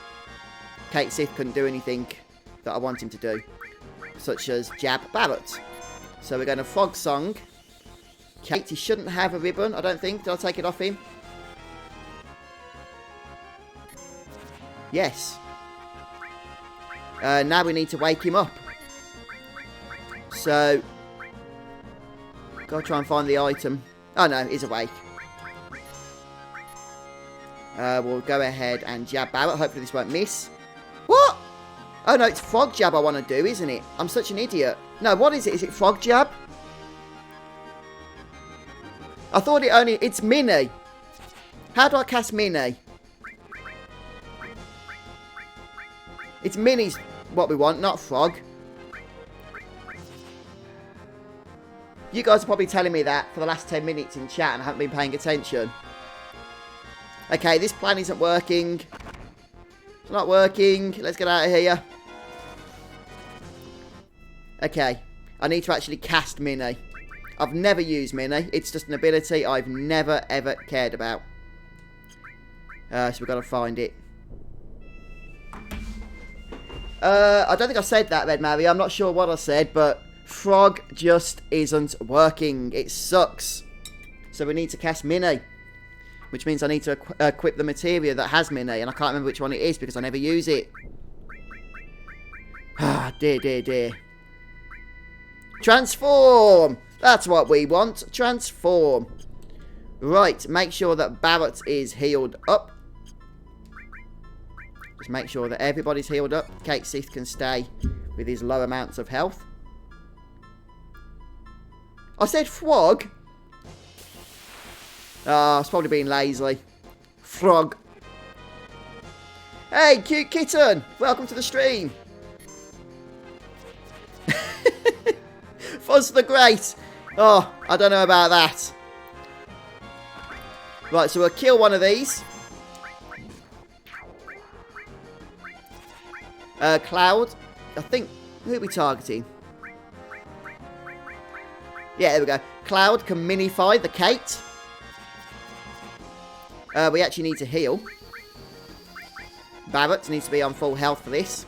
Kate Sith couldn't do anything that I want him to do. Such as jab Barrett. So we're going to Frog Song. Kate, he shouldn't have a ribbon, I don't think. Did I take it off him? Yes. Now we need to wake him up. So, gotta try and find the item. Oh no, he's awake. We'll go ahead and jab Barrett. Hopefully this won't miss. What? Oh no, it's frog jab I want to do, isn't it? I'm such an idiot. No, what is it? Is it frog jab? I thought it only... It's mini. How do I cast mini? It's mini's what we want, not frog. You guys are probably telling me that for the last 10 minutes in chat and I haven't been paying attention. Okay, this plan isn't working. It's not working. Let's get out of here. Okay, I need to actually cast Mini. I've never used Mini. It's just an ability I've never, ever cared about. So we've got to find it. I don't think I said that, Red Mario. I'm not sure what I said, but frog just isn't working. It sucks. So we need to cast Mini, which means I need to equip the materia that has Mini, and I can't remember which one it is because I never use it. Ah, dear, dear, dear. Transform! That's what we want. Transform. Right, make sure that Barrett is healed up. Just make sure that everybody's healed up. Kate Sith can stay with his low amounts of health. I said frog. Ah, it's probably being lazy. Frog. Hey, cute kitten. Welcome to the stream. FUZZ the Great. Oh, I don't know about that. Right, so we'll kill one of these. Cloud. I think, who are we targeting? Yeah, there we go. Cloud can minify the Kate. We actually need to heal. Barrett needs to be on full health for this.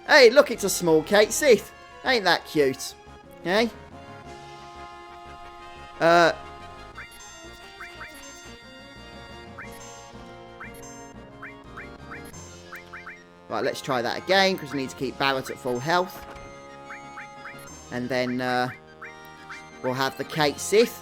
Hey, look, it's a small Kate Sith. Ain't that cute? Hey? Right, let's try that again, because we need to keep Barrett at full health. And then, we'll have the Kate Sith.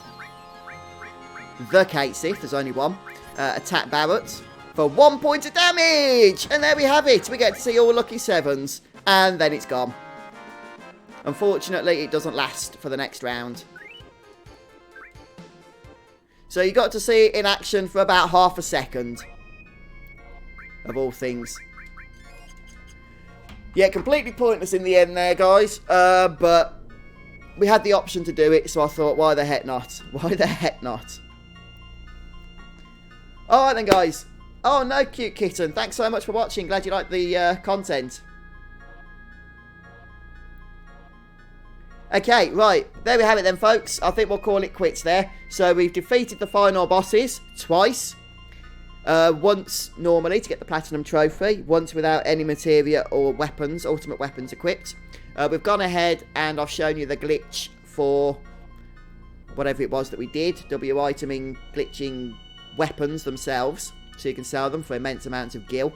The Kate Sith, there's only one. Attack Barrett for 1 point of damage! And there we have it. We get to see all lucky sevens. And then it's gone. Unfortunately, it doesn't last for the next round. So you got to see it in action for about half a second. Of all things. Yeah, completely pointless in the end there, guys. But we had the option to do it, so I thought, why the heck not? Why the heck not? Alright then, guys. Oh, no, cute kitten. Thanks so much for watching. Glad you liked the content. Okay, right. There we have it then, folks. I think we'll call it quits there. So we've defeated the final bosses twice. Once normally to get the Platinum Trophy. Once without any materia or weapons, ultimate weapons equipped. We've gone ahead and I've shown you the glitch for whatever it was that we did. W-iteming, glitching weapons themselves. So you can sell them for immense amounts of gil.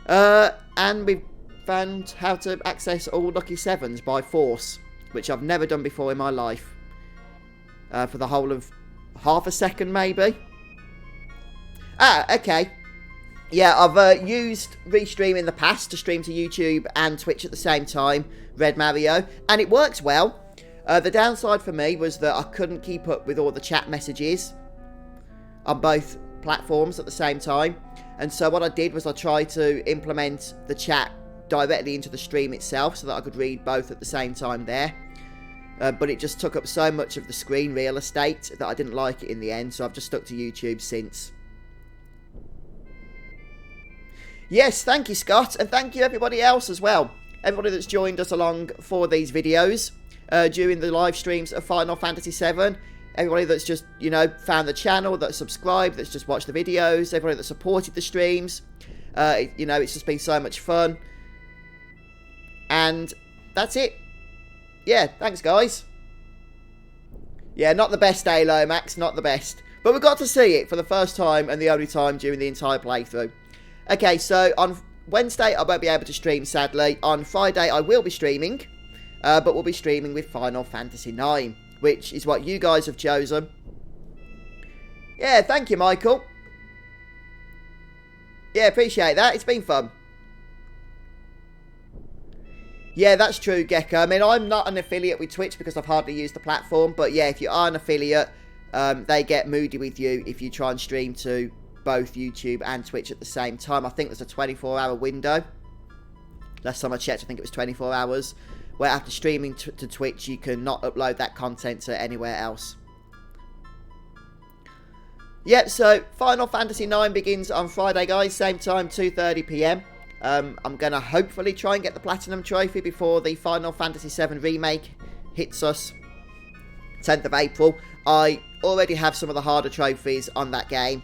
And we've found how to access all lucky sevens by force. Which I've never done before in my life. For the whole of half a second, maybe. Ah, okay. Yeah, I've used Restream in the past to stream to YouTube and Twitch at the same time. Red Mario. And it works well. The downside for me was that I couldn't keep up with all the chat messages on both platforms at the same time. And so what I did was I tried to implement the chat directly into the stream itself so that I could read both at the same time there. But it just took up so much of the screen real estate that I didn't like it in the end, so I've just stuck to YouTube since. Yes, thank you, Scott, and thank you everybody else as well. Everybody that's joined us along for these videos during the live streams of Final Fantasy VII. Everybody that's just, you know, found the channel, that's subscribed, that's just watched the videos. Everybody that supported the streams. You know, it's just been so much fun. And that's it. Yeah, thanks, guys. Yeah, not the best Halo, Max, not the best. But we got to see it for the first time and the only time during the entire playthrough. Okay, so on Wednesday, I won't be able to stream, sadly. On Friday, I will be streaming. But we'll be streaming with Final Fantasy IX, which is what you guys have chosen. Yeah, thank you, Michael. Yeah, appreciate that. It's been fun. Yeah, that's true, Gecko. I mean, I'm not an affiliate with Twitch because I've hardly used the platform. But yeah, if you are an affiliate, they get moody with you if you try and stream to both YouTube and Twitch at the same time. I think there's a 24-hour window. Last time I checked, I think it was 24 hours. Where after streaming to Twitch, you can not upload that content to anywhere else. Yep, so Final Fantasy IX begins on Friday, guys. Same time, 2:30 PM. I'm going to hopefully try and get the Platinum Trophy before the Final Fantasy VII Remake hits us 10th of April. I already have some of the harder trophies on that game.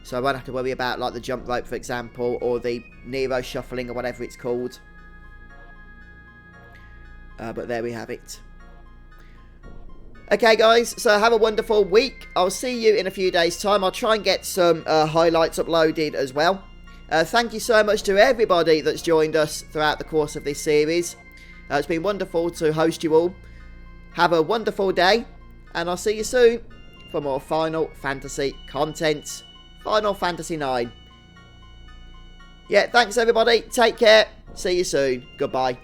So I won't have to worry about like the jump rope, for example, or the Nero shuffling or whatever it's called. But there we have it. Okay, guys, so have a wonderful week. I'll see you in a few days' time. I'll try and get some highlights uploaded as well. Thank you so much to everybody that's joined us throughout the course of this series. It's been wonderful to host you all. Have a wonderful day, and I'll see you soon for more Final Fantasy content. Final Fantasy IX. Yeah, thanks everybody. Take care. See you soon. Goodbye.